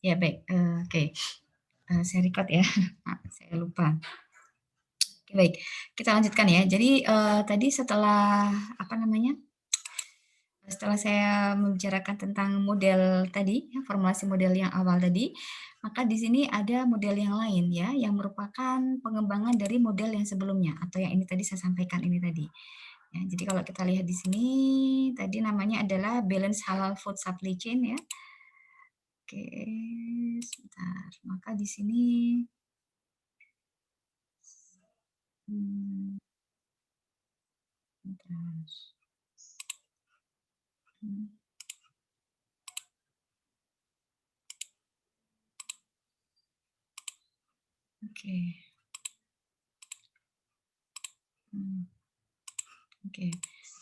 Ya baik, oke. Saya record ya, saya lupa. Oke, baik, kita lanjutkan ya. Jadi tadi setelah apa namanya? Setelah saya membicarakan tentang model tadi, ya, formulasi model yang awal tadi, maka di sini ada model yang lain ya, yang merupakan pengembangan dari model yang sebelumnya atau yang ini tadi saya sampaikan ini tadi. Ya, jadi kalau kita lihat di sini tadi namanya adalah balance halal food supply chain ya. Oke, sebentar. Maka di sini sebentar. Oke. Oke.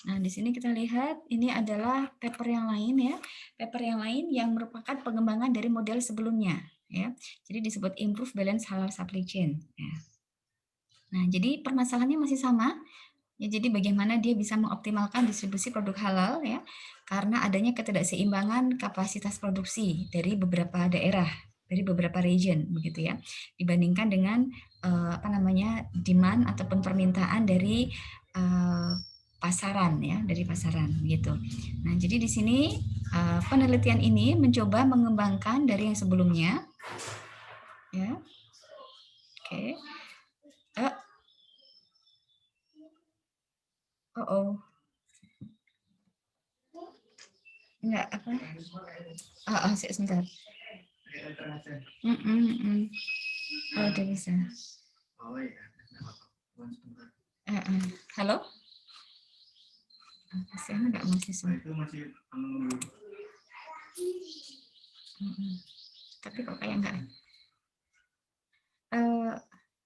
Nah, di sini kita lihat ini adalah paper yang lain ya. Paper yang lain yang merupakan pengembangan dari model sebelumnya ya. Jadi disebut improve balance halal supply chain ya. Nah, jadi permasalahannya masih sama. Ya, jadi bagaimana dia bisa mengoptimalkan distribusi produk halal ya, karena adanya ketidakseimbangan kapasitas produksi dari beberapa daerah, dari beberapa region begitu ya, dibandingkan dengan apa namanya demand ataupun permintaan dari pasaran ya, dari pasaran gitu. Nah, jadi di sini penelitian ini mencoba mengembangkan dari yang sebelumnya, ya, oke. Oh. Enggak apa? Sebentar. Oh, udah bisa. Halo? Kasihan enggak mahasiswa? Tapi kok kayak enggak.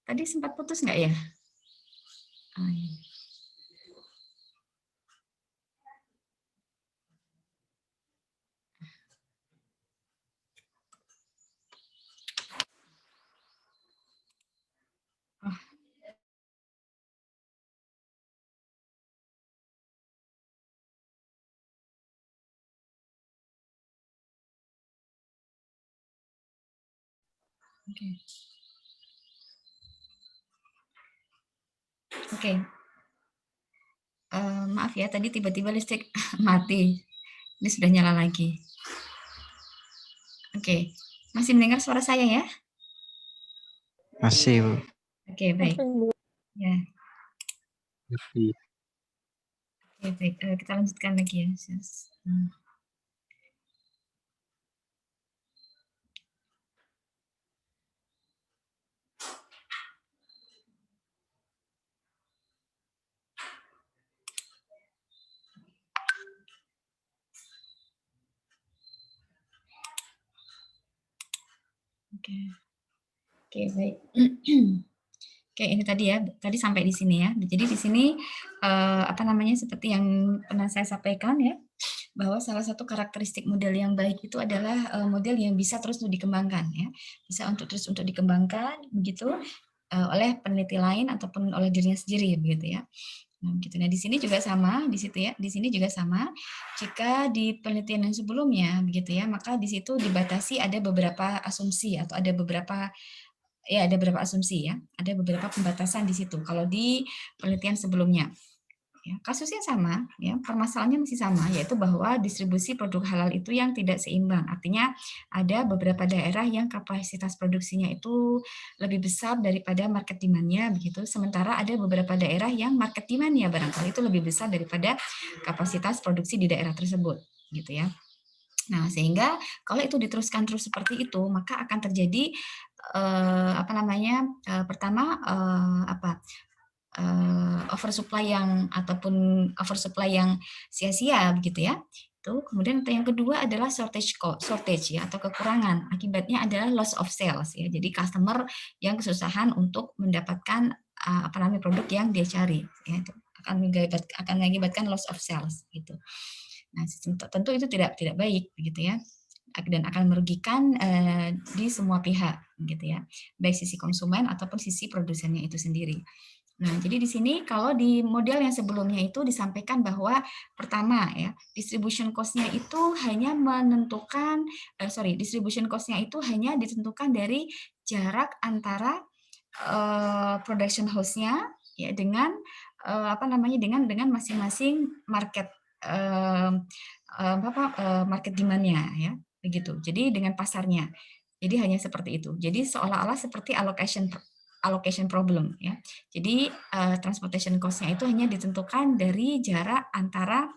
Tadi sempat putus enggak ya? Oh, iya. Oh. Oke. Oke. Maaf ya, tadi tiba-tiba listrik mati. Ini sudah nyala lagi. Oke. Masih mendengar suara saya ya? Masih, Bu. Oke, baik. Ya. Masih. Oke, baik. Kita lanjutkan lagi ya. Oke. Oke, baik. Oke, ini tadi ya, tadi sampai di sini ya. Jadi di sini apa namanya seperti yang pernah saya sampaikan ya, bahwa salah satu karakteristik model yang baik itu adalah model yang bisa terus untuk dikembangkan ya, bisa terus untuk dikembangkan begitu oleh peneliti lain ataupun oleh dirinya sendiri begitu ya. Nah, gitu. Nah, di sini juga sama, di situ ya, di sini juga sama. Jika di penelitian yang sebelumnya begitu ya, maka di situ dibatasi ada beberapa asumsi atau ada beberapa asumsi ya, ada beberapa pembatasan di situ. Kalau di penelitian sebelumnya, ya, kasusnya sama, ya, permasalahannya masih sama, yaitu bahwa distribusi produk halal itu yang tidak seimbang. Artinya ada beberapa daerah yang kapasitas produksinya itu lebih besar daripada market demand-nya, begitu. Sementara ada beberapa daerah yang market demand-nya barangkali itu lebih besar daripada kapasitas produksi di daerah tersebut, gitu ya. Nah, sehingga kalau itu diteruskan terus seperti itu, maka akan terjadi apa namanya? Pertama oversupply yang sia-sia begitu ya. Itu kemudian yang kedua adalah shortage ya atau kekurangan. Akibatnya adalah loss of sales ya. Jadi customer yang kesusahan untuk mendapatkan apa namanya produk yang dia cari ya. Itu akan mengakibatkan loss of sales gitu. Nah, tentu itu tidak baik begitu ya, dan akan merugikan di semua pihak gitu ya, baik sisi konsumen ataupun sisi produsennya itu sendiri. Nah, jadi di sini kalau di model yang sebelumnya itu disampaikan bahwa pertama ya, distribution cost-nya itu hanya menentukan, distribution cost-nya itu hanya ditentukan dari jarak antara production house-nya ya dengan dengan masing-masing market market demand-nya ya, begitu. Jadi dengan pasarnya. Jadi hanya seperti itu. Jadi seolah-olah seperti allocation problem ya. Jadi transportation cost-nya itu hanya ditentukan dari jarak antara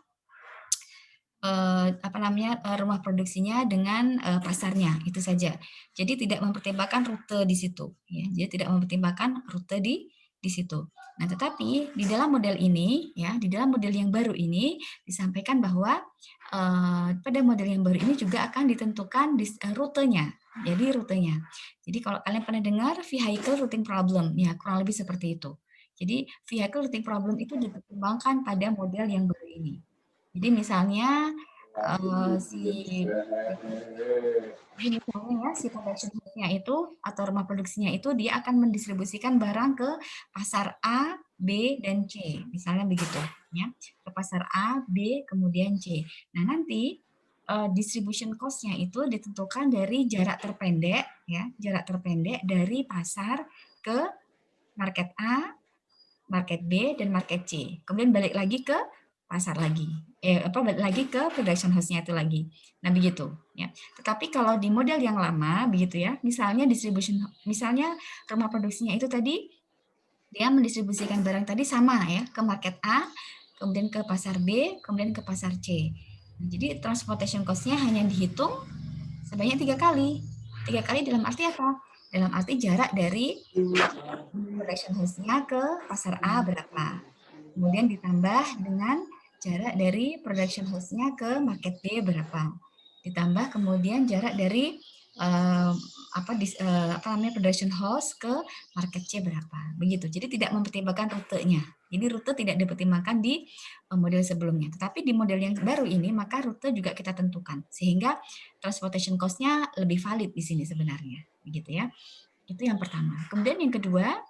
rumah produksinya dengan pasarnya, itu saja. Jadi tidak mempertimbangkan rute di situ ya. Jadi tidak mempertimbangkan rute di situ. Nah, tetapi di dalam model ini ya, di dalam model yang baru ini disampaikan bahwa pada model yang baru ini juga akan ditentukan rutenya. Jadi rutenya. Jadi kalau kalian pernah dengar vehicle routing problem, ya kurang lebih seperti itu. Jadi vehicle routing problem itu dipertimbangkan pada model yang baru ini. Jadi misalnya si production house-nya itu atau rumah produksinya itu dia akan mendistribusikan barang ke pasar A, B, dan C, misalnya begitu, ya, ke pasar A, B, kemudian C. Nah nanti distribution cost-nya itu ditentukan dari jarak terpendek, ya, jarak terpendek dari pasar ke market A, market B, dan market C. Kemudian balik lagi ke pasar lagi. Balik lagi ke production house-nya itu lagi. Nah, begitu. Ya. Tetapi kalau di model yang lama, begitu ya, misalnya rumah produksinya itu tadi, dia mendistribusikan barang tadi sama ya, ke market A, kemudian ke pasar B, kemudian ke pasar C. Nah, jadi transportation cost-nya hanya dihitung sebanyak 3 kali. 3 kali dalam arti apa? Dalam arti jarak dari production house-nya ke pasar A berapa. Kemudian ditambah dengan jarak dari production house-nya ke market B berapa. Ditambah kemudian jarak dari production house ke market C berapa. Begitu. Jadi tidak mempertimbangkan rutenya. Jadi rute tidak dipertimbangkan di model sebelumnya. Tetapi di model yang baru ini maka rute juga kita tentukan. Sehingga transportation cost-nya lebih valid di sini sebenarnya. Begitu ya. Itu yang pertama. Kemudian yang kedua,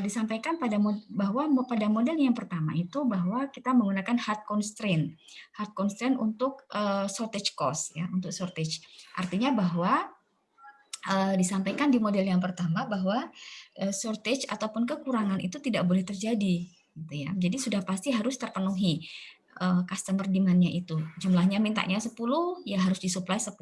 disampaikan bahwa pada model yang pertama itu bahwa kita menggunakan hard constraint untuk shortage cost ya, untuk shortage. Artinya bahwa disampaikan di model yang pertama bahwa shortage ataupun kekurangan itu tidak boleh terjadi, gitu ya. Jadi sudah pasti harus terpenuhi customer demand-nya itu. Jumlahnya mintanya 10, ya harus disuplai 10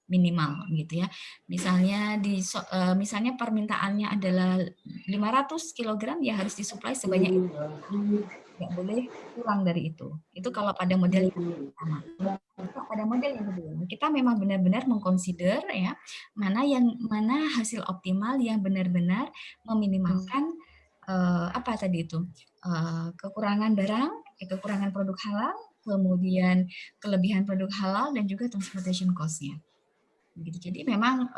minimal gitu ya. Misalnya permintaannya adalah 500 kg, ya harus disuplai sebanyak itu. Nggak boleh kurang dari itu. Itu kalau pada model yang pertama. Pada model yang kedua, kita memang benar-benar mengconsider ya mana hasil optimal yang benar-benar meminimalkan kekurangan barang, kekurangan produk halal, kemudian kelebihan produk halal dan juga transportation cost-nya. Begitu. Jadi memang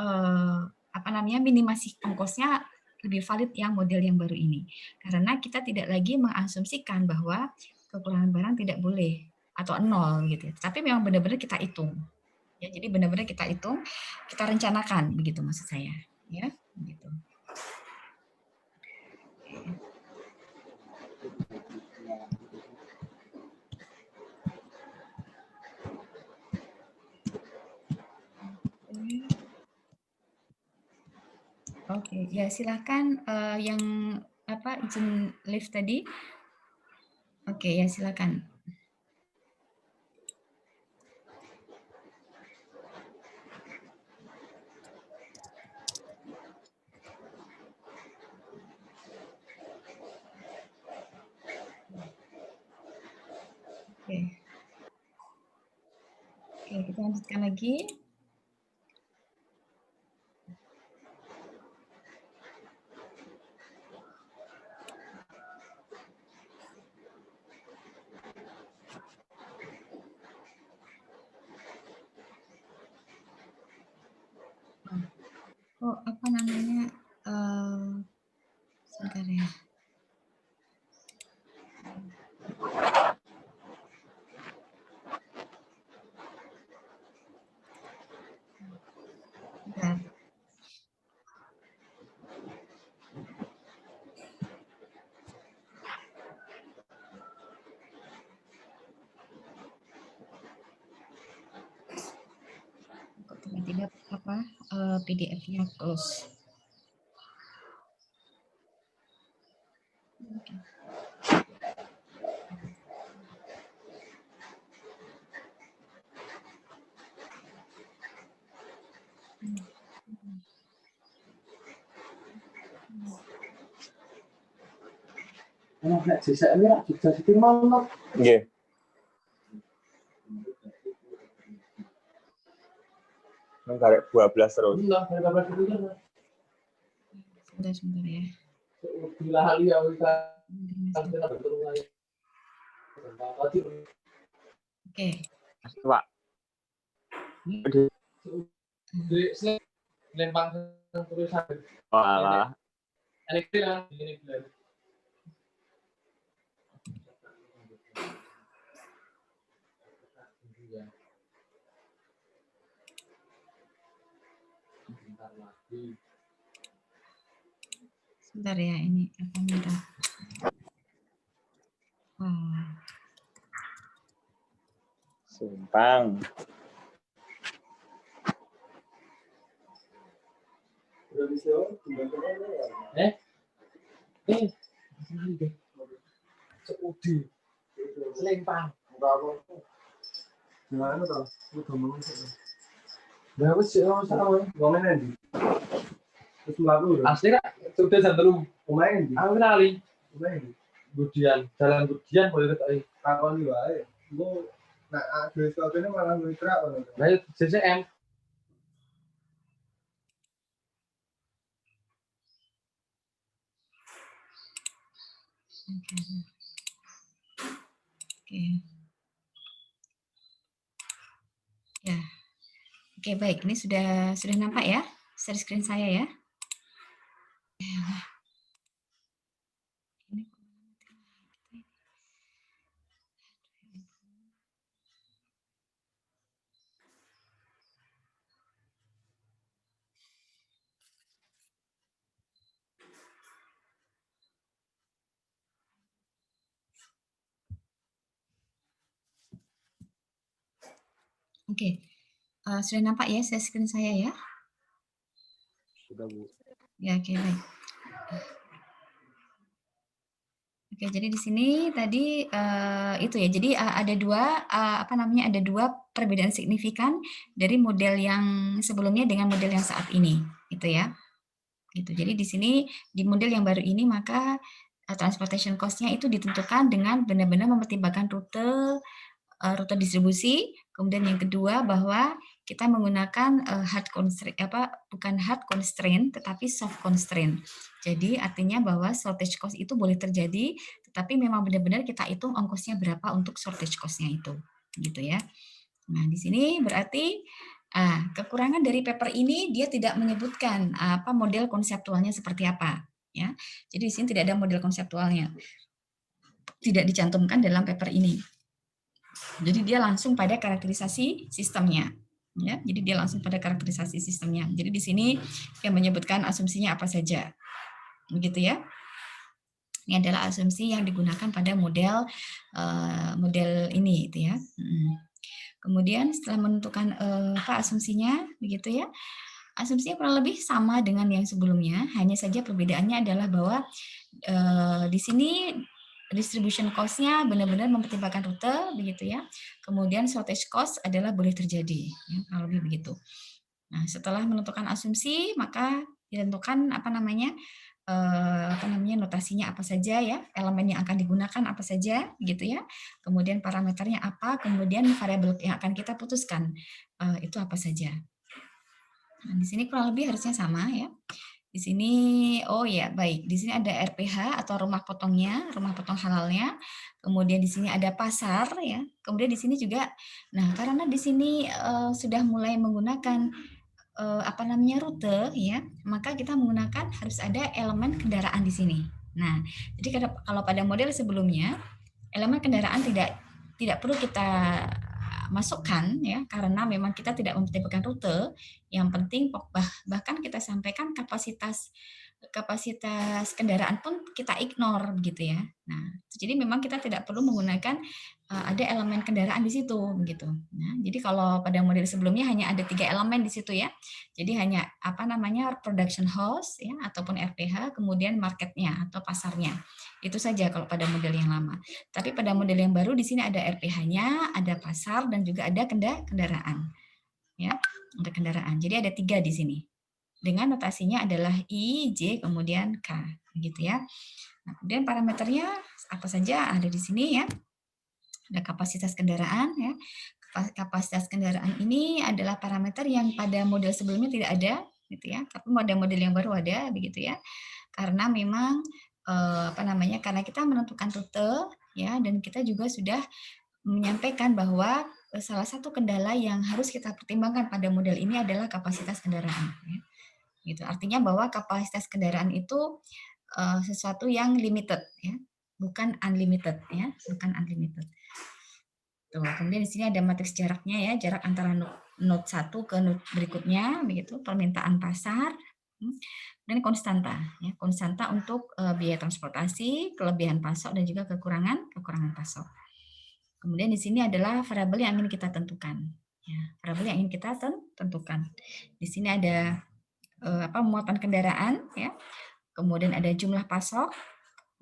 minimasi ongkosnya lebih valid yang model yang baru ini. Karena kita tidak lagi mengasumsikan bahwa kekurangan barang tidak boleh atau nol gitu. Tapi memang benar-benar kita hitung. Ya, jadi benar-benar kita hitung, kita rencanakan begitu maksud saya, ya, begitu. Oke, ya silakan yang izin live tadi. Oke, ya silakan. Oke. Oke, kita lanjutkan lagi. Sebentar ya. Bentar. tiba-tiba apa PDF-nya close. Oke. Nek JSM ini juga sih mantap. Nggih. Nang karek 12 terus. Enggak, saya kabar dulu kan. Sebentar ya. Bila hal ya kita Oke. Pak. Lempang tulisan. Walah. Elektrik kan ini. Sebentar ya, ini apa minta. Sumpang. Seudi. Lempang. Gimana toh? Udah mau sih. Nah, wis sama ngomongin di. Terus lalu. Asli Kak, sudah jam 3. Pemain di. Aku kenali. Pemain di. Gudian, jalan Gudian boleh ketoki. Takoni wae. Engko nek besok-besok malah mitra ngono. Lah CCM. Oke. Ya. Oke, baik. Ini sudah nampak ya? Share screen saya ya. Oke. Sudah nampak ya share screen saya ya? Sudah, Bu. Ya, oke, baik. Oke, jadi di sini tadi itu ya. Jadi ada dua perbedaan signifikan dari model yang sebelumnya dengan model yang saat ini, gitu ya. Gitu. Jadi di sini di model yang baru ini maka transportation cost-nya itu ditentukan dengan benar-benar mempertimbangkan rute distribusi. Kemudian yang kedua bahwa kita menggunakan bukan hard constraint tetapi soft constraint. Jadi artinya bahwa shortage cost itu boleh terjadi, tetapi memang benar-benar kita hitung ongkosnya berapa untuk shortage cost-nya itu, gitu ya. Nah di sini berarti kekurangan dari paper ini dia tidak menyebutkan apa model konseptualnya seperti apa, ya. Jadi di sini tidak ada model konseptualnya, tidak dicantumkan dalam paper ini. Jadi dia langsung pada karakterisasi sistemnya. Ya, jadi dia langsung pada karakterisasi sistemnya. Jadi di sini yang menyebutkan asumsinya apa saja. Begitu ya. Ini adalah asumsi yang digunakan pada model ini itu ya. Kemudian setelah menentukan apa asumsinya begitu ya. Asumsinya kurang lebih sama dengan yang sebelumnya, hanya saja perbedaannya adalah bahwa di sini distribution cost-nya benar-benar mempertimbangkan rute, begitu ya. Kemudian shortage cost adalah boleh terjadi, ya, kurang lebih begitu. Nah, setelah menentukan asumsi, maka ditentukan notasinya apa saja ya, elemen yang akan digunakan apa saja, gitu ya. Kemudian parameternya apa, kemudian variabel yang akan kita putuskan itu apa saja. Nah, di sini kurang lebih harusnya sama ya. Di sini, oh ya baik, di sini ada RPH atau rumah potongnya, rumah potong halalnya. Kemudian di sini ada pasar ya. Kemudian di sini juga, nah karena di sini sudah mulai menggunakan rute ya, maka kita menggunakan harus ada elemen kendaraan di sini. Nah, jadi kalau pada model sebelumnya elemen kendaraan tidak perlu kita masukkan ya, karena memang kita tidak mempertimbangkan rute. Yang penting bahkan kita sampaikan kapasitas kapasitas kendaraan pun kita ignore begitu ya. Nah, jadi memang kita tidak perlu menggunakan ada elemen kendaraan di situ begitu. Nah, jadi kalau pada model sebelumnya hanya ada 3 elemen di situ ya. Jadi hanya apa namanya production house ya ataupun RPH, kemudian marketnya atau pasarnya. Itu saja kalau pada model yang lama. Tapi pada model yang baru di sini ada RPH-nya, ada pasar dan juga ada kendaraan. Ya, ada kendaraan. Jadi ada 3 di sini. Dengan notasinya adalah I, J, kemudian K, gitu ya. Nah, kemudian parameternya apa saja ada di sini ya. Ada kapasitas kendaraan ya. Kapasitas kendaraan ini adalah parameter yang pada model sebelumnya tidak ada, gitu ya. Tapi pada model yang baru ada, begitu ya. Karena memang apa namanya? Karena kita menentukan rute ya, dan kita juga sudah menyampaikan bahwa salah satu kendala yang harus kita pertimbangkan pada model ini adalah kapasitas kendaraan. Ya. Gitu. Artinya bahwa kapasitas kendaraan itu sesuatu yang limited, ya, bukan unlimited, ya, bukan unlimited. Tuh, kemudian di sini ada matriks jaraknya ya, jarak antara node 1 ke node berikutnya, begitu, permintaan pasar, dan konstanta, ya, konstanta untuk biaya transportasi, kelebihan pasok dan juga kekurangan pasok. Kemudian di sini adalah variabel yang ingin kita tentukan, ya, variabel yang ingin kita tentukan. Di sini ada muatan kendaraan ya. Kemudian ada jumlah pasok.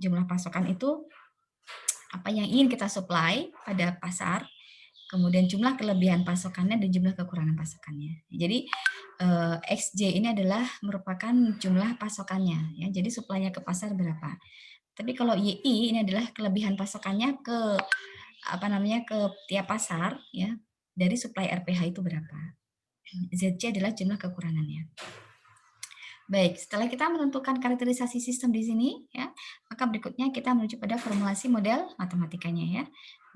Jumlah pasokan itu apa yang ingin kita supply pada pasar. Kemudian jumlah kelebihan pasokannya dan jumlah kekurangan pasokannya. Jadi XJ ini adalah merupakan jumlah pasokannya ya. Jadi supply-nya ke pasar berapa. Tapi kalau YI ini adalah kelebihan pasokannya ke ke tiap pasar ya. Dari supply RPH itu berapa. ZC adalah jumlah kekurangannya. Baik, setelah kita menentukan karakterisasi sistem di sini, ya, maka berikutnya kita menuju pada formulasi model matematikanya ya.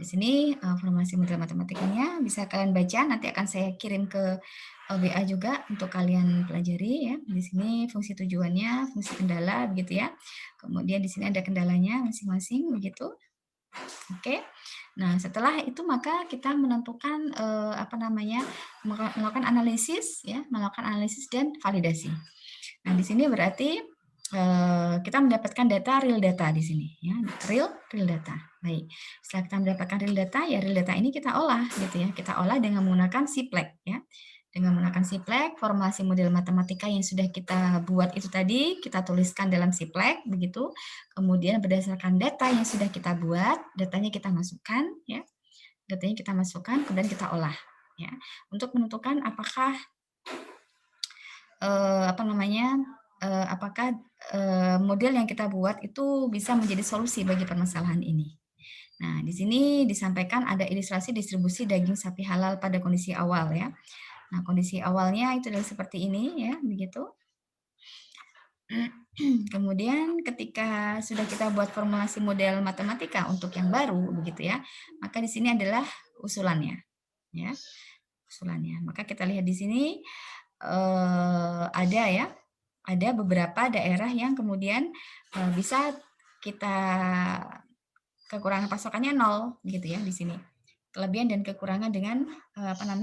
Di sini formulasi model matematikanya bisa kalian baca, nanti akan saya kirim ke WA juga untuk kalian pelajari ya. Di sini fungsi tujuannya, fungsi kendala begitu ya. Kemudian di sini ada kendalanya masing-masing begitu. Oke. Nah, setelah itu maka kita menentukan melakukan analisis ya, melakukan analisis dan validasi. Nah, di sini berarti kita mendapatkan real data di sini ya, real data. Baik. Setelah kita mendapatkan real data ini kita olah gitu ya. Kita olah dengan menggunakan Siplek ya. Dengan menggunakan Siplek, formulasi model matematika yang sudah kita buat itu tadi kita tuliskan dalam Siplek begitu. Kemudian berdasarkan data yang sudah kita buat, datanya kita masukkan ya. Datanya kita masukkan kemudian kita olah ya. Untuk menentukan apakah apakah model yang kita buat itu bisa menjadi solusi bagi permasalahan ini. Nah, di sini disampaikan ada ilustrasi distribusi daging sapi halal pada kondisi awal ya. Nah, kondisi awalnya itu adalah seperti ini ya, begitu. Kemudian ketika sudah kita buat formulasi model matematika untuk yang baru begitu ya, maka di sini adalah usulannya ya. Usulannya. Maka kita lihat di sini ada beberapa daerah yang kemudian bisa kita kekurangan pasokannya 0 gitu ya di sini. Kelebihan dan kekurangan dengan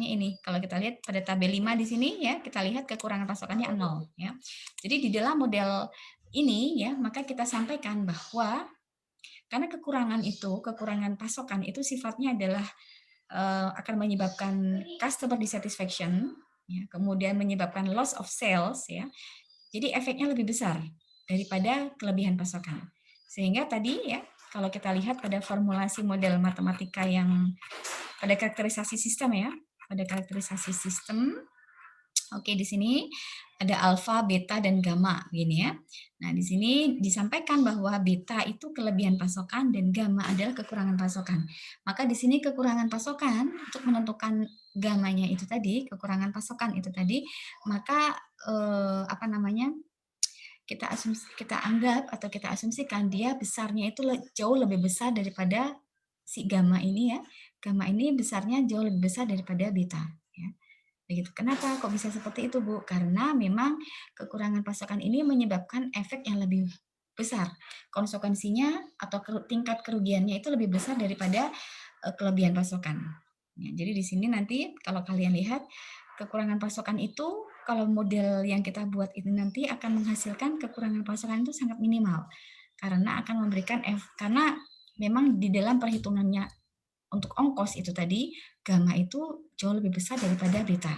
ini. Kalau kita lihat pada tabel 5 di sini ya, kita lihat kekurangan pasokannya 0 ya. Jadi di dalam model ini ya, maka kita sampaikan bahwa karena kekurangan pasokan itu sifatnya adalah akan menyebabkan customer dissatisfaction ya, kemudian menyebabkan loss of sales ya. Jadi efeknya lebih besar daripada kelebihan pasokan. Sehingga tadi ya, kalau kita lihat pada formulasi model matematika yang pada karakterisasi sistem ya, pada karakterisasi sistem. Oke, di sini ada alfa, beta, dan gamma gini ya. Nah, di sini disampaikan bahwa beta itu kelebihan pasokan dan gamma adalah kekurangan pasokan. Maka di sini kekurangan pasokan untuk menentukan gammanya itu tadi, kekurangan pasokan itu tadi, maka kita anggap atau kita asumsikan dia besarnya itu jauh lebih besar daripada si gamma ini ya. Gamma ini besarnya jauh lebih besar daripada beta ya. Begitu. Kenapa kok bisa seperti itu, Bu? Karena memang kekurangan pasokan ini menyebabkan efek yang lebih besar. Konsekuensinya atau tingkat kerugiannya itu lebih besar daripada kelebihan pasokan. Ya, jadi di sini nanti kalau kalian lihat kekurangan pasokan itu kalau model yang kita buat ini nanti akan menghasilkan kekurangan pasokan itu sangat minimal karena akan memberikan karena memang di dalam perhitungannya untuk ongkos itu tadi gamma itu jauh lebih besar daripada beta,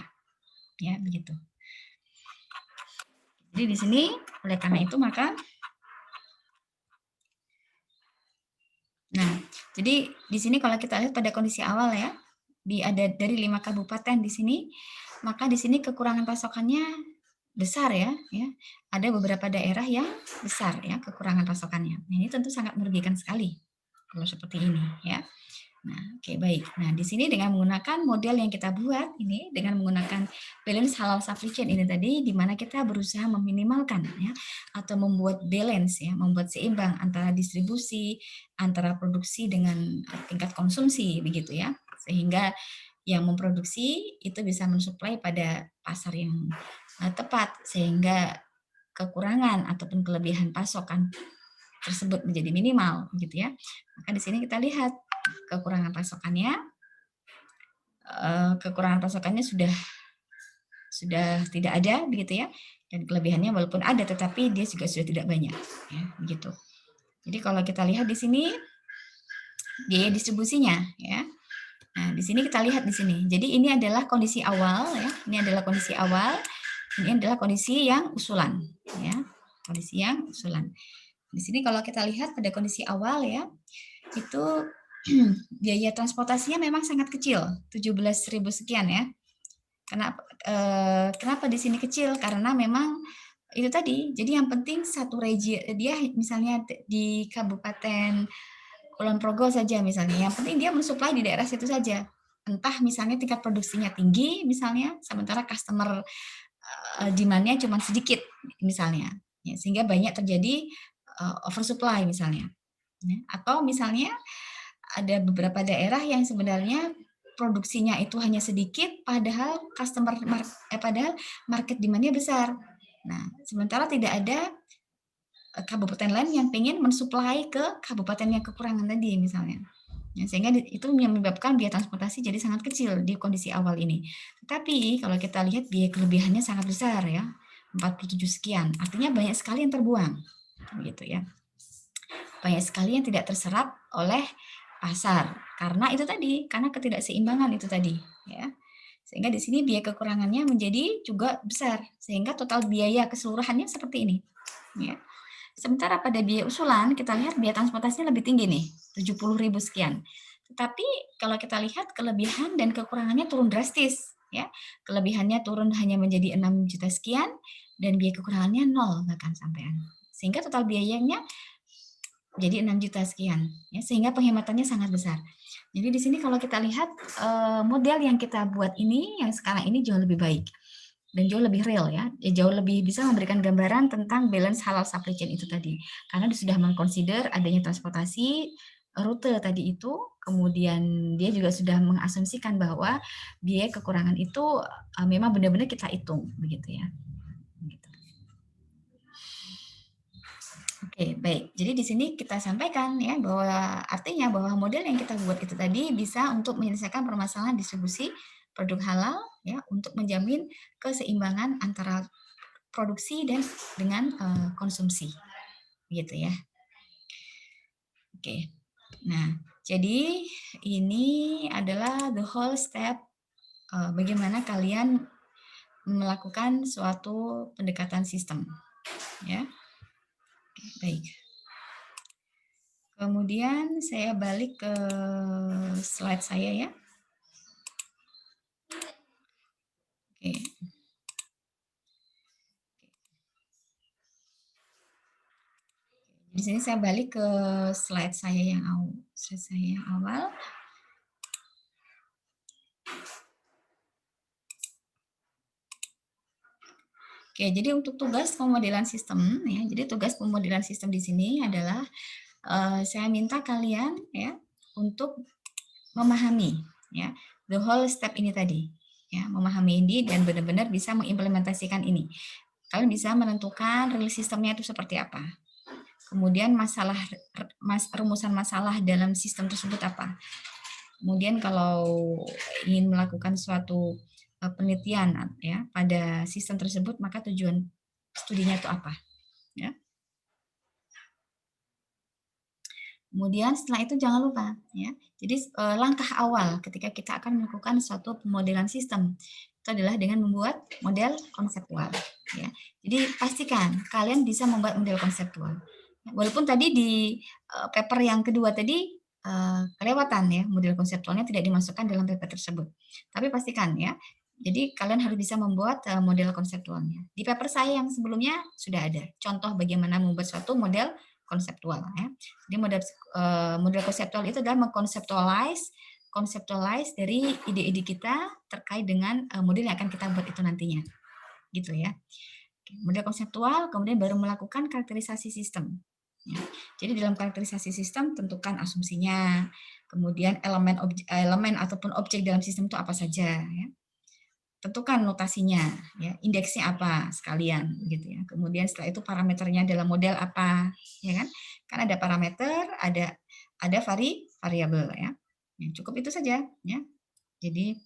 ya begitu. Jadi di sini oleh karena itu maka, nah jadi di sini kalau kita lihat pada kondisi awal ya, ada dari 5 kabupaten di sini, maka di sini kekurangan pasokannya besar ya, ada beberapa daerah yang besar ya kekurangan pasokannya. Nah, ini tentu sangat merugikan sekali kalau seperti ini ya. Nah, oke baik. Nah, di sini dengan menggunakan model yang kita buat ini dengan menggunakan balance halal supply chain ini tadi di mana kita berusaha meminimalkan ya atau membuat balance ya, membuat seimbang antara distribusi, antara produksi dengan tingkat konsumsi begitu ya. Sehingga yang memproduksi itu bisa mensuplai pada pasar yang tepat sehingga kekurangan ataupun kelebihan pasokan tersebut menjadi minimal gitu ya. Maka di sini kita lihat kekurangan pasokannya sudah tidak ada begitu ya, dan kelebihannya walaupun ada tetapi dia juga sudah tidak banyak ya begitu. Jadi kalau kita lihat di sini biaya distribusinya ya. Nah, di sini kita lihat di sini. Jadi ini adalah kondisi awal ya. Ini adalah kondisi awal. Ini adalah kondisi yang usulan ya. Kondisi yang usulan. Di sini kalau kita lihat pada kondisi awal ya, itu biaya transportasinya memang sangat kecil, 17.000 sekian ya. Kenapa di sini kecil? Karena memang itu tadi. Jadi yang penting satu region dia misalnya di Kabupaten Kulon Progo saja misalnya, yang penting dia mensuplai di daerah situ saja. Entah misalnya tingkat produksinya tinggi misalnya, sementara customer demand-nya cuma sedikit misalnya, ya, sehingga banyak terjadi oversupply misalnya. Ya. Atau misalnya ada beberapa daerah yang sebenarnya produksinya itu hanya sedikit, padahal padahal market demand-nya besar. Nah, sementara tidak ada kabupaten lain yang ingin mensuplai ke kabupaten yang kekurangan tadi misalnya. Ya, sehingga itu menyebabkan biaya transportasi jadi sangat kecil di kondisi awal ini. Tetapi kalau kita lihat biaya kelebihannya sangat besar ya, 47 sekian. Artinya banyak sekali yang terbuang. Begitu ya. Banyak sekali yang tidak terserap oleh pasar. Karena itu tadi, karena ketidakseimbangan itu tadi, ya. Sehingga di sini biaya kekurangannya menjadi juga besar, sehingga total biaya keseluruhannya seperti ini, ya. Sementara pada biaya usulan kita lihat biaya transportasinya lebih tinggi nih, 70.000 sekian. Tetapi kalau kita lihat kelebihan dan kekurangannya turun drastis, ya. Kelebihannya turun hanya menjadi 6 juta sekian dan biaya kekurangannya 0 bahkan sampean. Sehingga total biayanya jadi 6 juta sekian, ya, sehingga penghematannya sangat besar. Jadi di sini kalau kita lihat model yang kita buat ini yang sekarang ini jauh lebih baik dan jauh lebih real ya, jauh lebih bisa memberikan gambaran tentang balance halal supply chain itu tadi. Karena dia sudah mengconsider adanya transportasi rute tadi itu, kemudian dia juga sudah mengasumsikan bahwa biaya kekurangan itu memang benar-benar kita hitung begitu ya. Oke, baik. Jadi di sini kita sampaikan ya bahwa artinya bahwa model yang kita buat itu tadi bisa untuk menyelesaikan permasalahan distribusi produk halal ya untuk menjamin keseimbangan antara produksi dan dengan konsumsi. Gitu ya. Oke. Nah, jadi ini adalah the whole step bagaimana kalian melakukan suatu pendekatan sistem ya. Baik. Kemudian saya balik ke slide saya ya. Oke. Di sini saya balik ke slide saya yang awal. Oke, jadi untuk tugas pemodelan sistem ya. Jadi tugas pemodelan sistem di sini adalah saya minta kalian ya untuk memahami ya the whole step ini tadi ya, memahami ini dan benar-benar bisa mengimplementasikan ini. Kalian bisa menentukan real sistemnya itu seperti apa. Kemudian rumusan masalah dalam sistem tersebut apa. Kemudian kalau ingin melakukan suatu penelitian ya pada sistem tersebut, maka tujuan studinya itu apa, ya. Kemudian setelah itu jangan lupa ya. Jadi langkah awal ketika kita akan melakukan suatu pemodelan sistem itu adalah dengan membuat model konseptual ya. Jadi pastikan kalian bisa membuat model konseptual. Walaupun tadi di paper yang kedua tadi kelewatan ya, model konseptualnya tidak dimasukkan dalam paper tersebut. Tapi pastikan ya. Jadi kalian harus bisa membuat model konseptualnya. Di paper saya yang sebelumnya sudah ada contoh bagaimana membuat suatu model konseptual ya. Jadi model konseptual itu adalah mengkonseptualize dari ide-ide kita terkait dengan model yang akan kita buat itu nantinya. Gitu ya. Model konseptual kemudian baru melakukan karakterisasi sistem. Ya. Jadi dalam karakterisasi sistem tentukan asumsinya, kemudian elemen ataupun objek dalam sistem itu apa saja ya. Tentukan notasinya, ya, indeksnya apa sekalian, gitu ya. Kemudian setelah itu parameternya dalam model apa, ya kan? Kan ada parameter, ada variabel, ya. Ya, cukup itu saja, ya. Jadi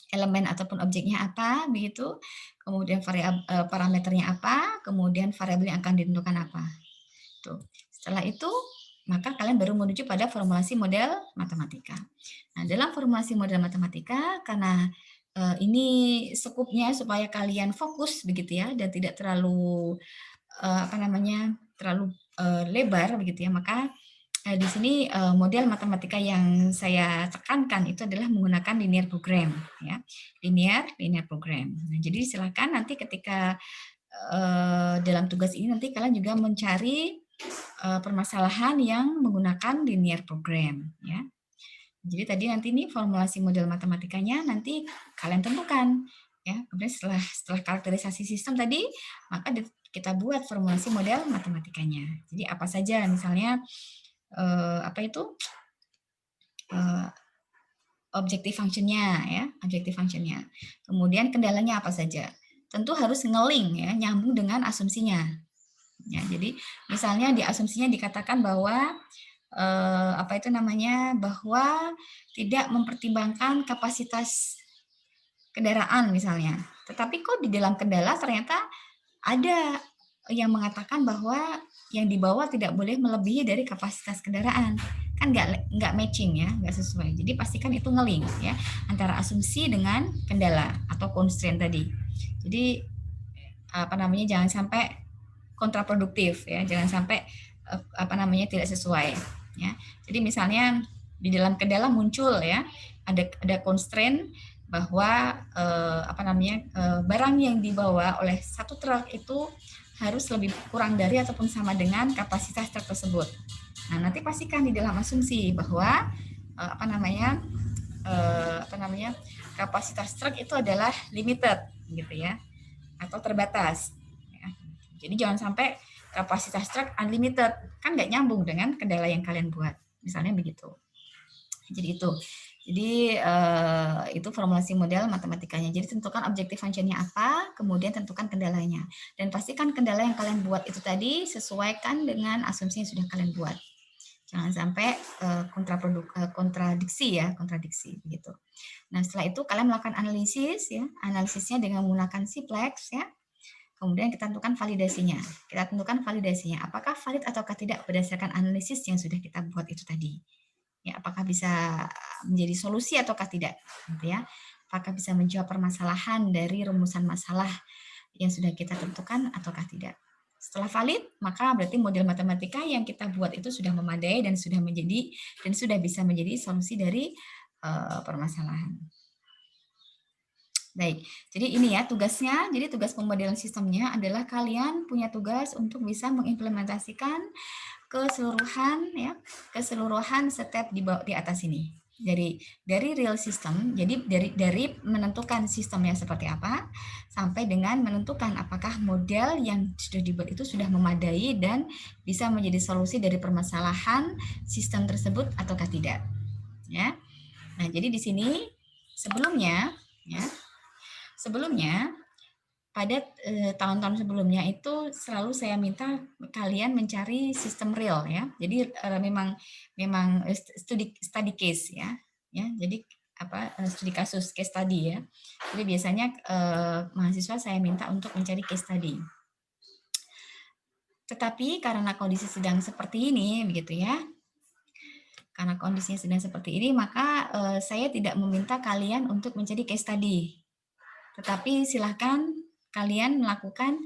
elemen ataupun objeknya apa, begitu. Kemudian parameternya apa, kemudian variabel yang akan ditentukan apa. Tuh. Setelah itu maka kalian baru menuju pada formulasi model matematika. Nah, dalam formulasi model matematika karena ini skupnya supaya kalian fokus begitu ya dan tidak terlalu terlalu lebar begitu ya, maka di sini model matematika yang saya tekankan itu adalah menggunakan linear program ya, linear program. Nah, jadi silakan nanti ketika dalam tugas ini nanti kalian juga mencari permasalahan yang menggunakan linear program ya. Jadi tadi nanti ini formulasi model matematikanya nanti kalian tentukan ya. Kemudian setelah karakterisasi sistem tadi, maka kita buat formulasi model matematikanya. Jadi apa saja misalnya objective functionnya ya, objective functionnya. Kemudian kendalanya apa saja. Tentu harus nge-link ya, nyambung dengan asumsinya. Ya, jadi misalnya di asumsinya dikatakan bahwa bahwa tidak mempertimbangkan kapasitas kendaraan misalnya. Tetapi kok di dalam kendala ternyata ada yang mengatakan bahwa yang dibawa tidak boleh melebihi dari kapasitas kendaraan. Kan nggak matching ya, nggak sesuai. Jadi pastikan itu nge-link ya antara asumsi dengan kendala atau constraint tadi. Jadi jangan sampai kontraproduktif ya, jangan sampai tidak sesuai ya. Jadi misalnya di dalam kendala muncul ya ada constraint bahwa barang yang dibawa oleh satu truk itu harus lebih kurang dari ataupun sama dengan kapasitas truk tersebut. Nah, nanti pastikan di dalam asumsi bahwa kapasitas truk itu adalah limited gitu ya atau terbatas. Ya. Jadi jangan sampai kapasitas truk unlimited, kan nggak nyambung dengan kendala yang kalian buat, misalnya begitu. Jadi itu formulasi model matematikanya. Jadi tentukan objective function-nya apa, kemudian tentukan kendalanya, dan pastikan kendala yang kalian buat itu tadi sesuaikan dengan asumsi yang sudah kalian buat. Jangan sampai kontradiksi begitu. Nah, setelah itu kalian melakukan analisis ya, analisisnya dengan menggunakan simplex ya. Kemudian kita tentukan validasinya. Apakah valid ataukah tidak berdasarkan analisis yang sudah kita buat itu tadi. Ya, apakah bisa menjadi solusi ataukah tidak, gitu ya. Apakah bisa menjawab permasalahan dari rumusan masalah yang sudah kita tentukan ataukah tidak. Setelah valid, maka berarti model matematika yang kita buat itu sudah memadai dan sudah bisa menjadi solusi dari permasalahan. Baik, jadi ini ya tugasnya. Jadi tugas pemodelan sistemnya adalah kalian punya tugas untuk bisa mengimplementasikan keseluruhan step di atas ini. Dari real system, jadi dari menentukan sistemnya seperti apa sampai dengan menentukan apakah model yang sudah dibuat itu sudah memadai dan bisa menjadi solusi dari permasalahan sistem tersebut ataukah tidak. Ya. Nah, jadi di sini sebelumnya pada tahun-tahun sebelumnya itu selalu saya minta kalian mencari sistem real ya. Jadi memang study case ya. Jadi studi kasus, case study ya. Jadi biasanya mahasiswa saya minta untuk mencari case study. Tetapi karena kondisi sedang seperti ini, begitu ya. Karena kondisinya sedang seperti ini, maka saya tidak meminta kalian untuk mencari case study. Tetapi silahkan kalian melakukan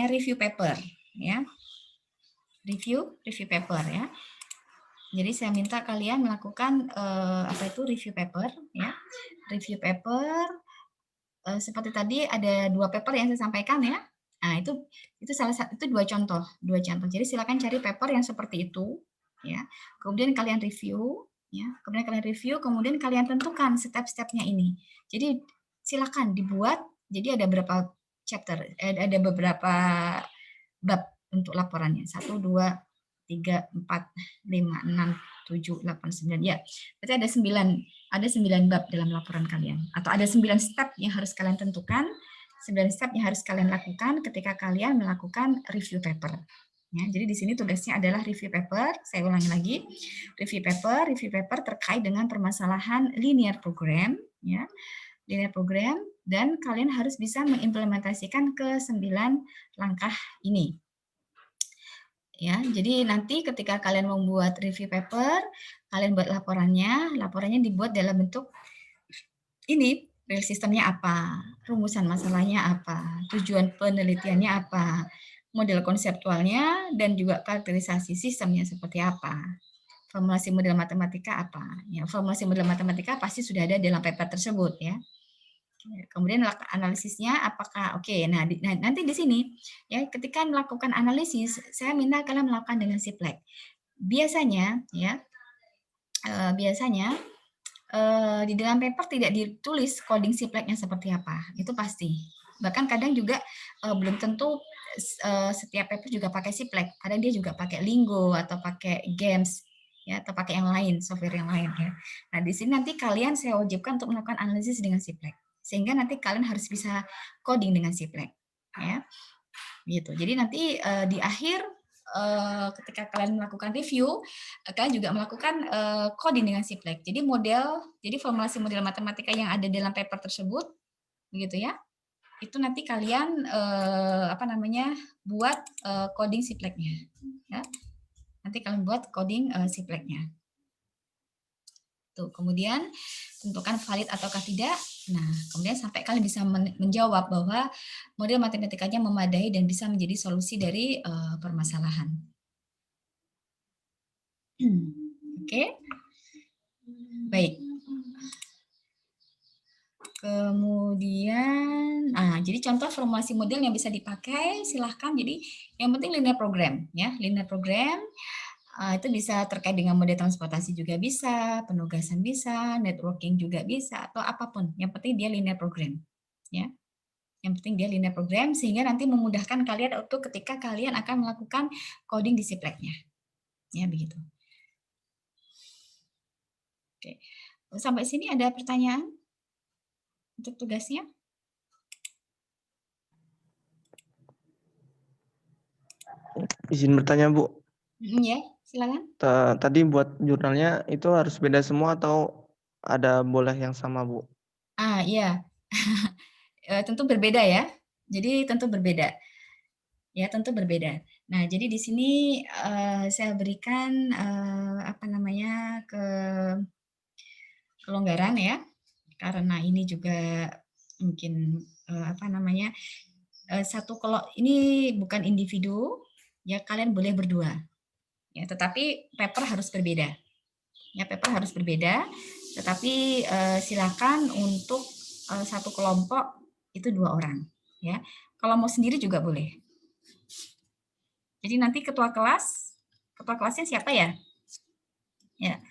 review paper, ya. Review paper ya. Jadi saya minta kalian melakukan review paper, ya. Review paper seperti tadi ada 2 paper yang saya sampaikan ya. Nah, itu dua contoh. Jadi silakan cari paper yang seperti itu ya. Kemudian kalian review ya. Kemudian kalian tentukan step-stepnya ini. Jadi silakan dibuat. Jadi ada berapa chapter, ada beberapa bab untuk laporannya. 1 2 3 4 5 6 7 8 9 ya. Berarti ada 9 bab dalam laporan kalian, atau ada 9 step yang harus kalian tentukan, 9 step yang harus kalian lakukan ketika kalian melakukan review paper. Ya, jadi di sini tugasnya adalah review paper. Saya ulangi lagi, review paper terkait dengan permasalahan linear program, ya, linear program, dan kalian harus bisa mengimplementasikan ke 9 langkah ini. Ya, jadi nanti ketika kalian membuat review paper, kalian buat laporannya dibuat dalam bentuk ini, real sistemnya apa, rumusan masalahnya apa, tujuan penelitiannya apa, model konseptualnya, dan juga karakterisasi sistemnya seperti apa, formulasi model matematika apa. Ya, formulasi model matematika pasti sudah ada dalam paper tersebut ya. Kemudian analisisnya apakah oke. Nah, nanti di sini ya, ketika melakukan analisis, saya minta kalian melakukan dengan Siplek. Biasanya ya, di dalam paper tidak ditulis coding Sipleknya seperti apa, itu pasti. Bahkan kadang juga belum tentu setiap paper juga pakai Siplek. Kadang dia juga pakai Lingo atau pakai Games ya, atau pakai yang lain, software yang lain ya. Nah, di sini nanti kalian saya wajibkan untuk melakukan analisis dengan Siplek. Sehingga nanti kalian harus bisa coding dengan Siplek ya. Gitu. Jadi nanti di akhir ketika kalian melakukan review, kalian juga melakukan coding dengan Siplek. Jadi formulasi model matematika yang ada dalam paper tersebut, begitu ya. Itu nanti kalian buat coding Sipleknya. Ya. Nanti kalian buat coding Sipleknya. Tuh, kemudian tentukan valid ataukah tidak. Nah, kemudian sampai kalian bisa menjawab bahwa model matematikanya memadai dan bisa menjadi solusi dari permasalahan. Oke. Baik. Kemudian, jadi contoh formulasi model yang bisa dipakai, silahkan. Jadi yang penting linear program, ya, linear program. Itu bisa terkait dengan moda transportasi juga bisa, penugasan bisa, networking juga bisa, atau apapun. Yang penting dia linear program. Ya. Yang penting dia linear program, sehingga nanti memudahkan kalian untuk ketika kalian akan melakukan coding di Sipleknya. Ya, begitu. Oke. Sampai sini ada pertanyaan untuk tugasnya? Izin bertanya, Bu. Ya, silakan. Tadi buat jurnalnya itu harus beda semua atau ada boleh yang sama, Bu? Iya. Tentu berbeda ya. Jadi tentu berbeda. Ya, tentu berbeda. Nah, jadi di sini saya berikan kelonggaran ya. Karena ini juga mungkin ini bukan individu, ya kalian boleh berdua. Ya, tetapi paper harus berbeda. Ya, paper harus berbeda, tetapi silakan untuk satu kelompok itu 2 orang, ya. Kalau mau sendiri juga boleh. Jadi nanti ketua kelasnya siapa ya? Ya,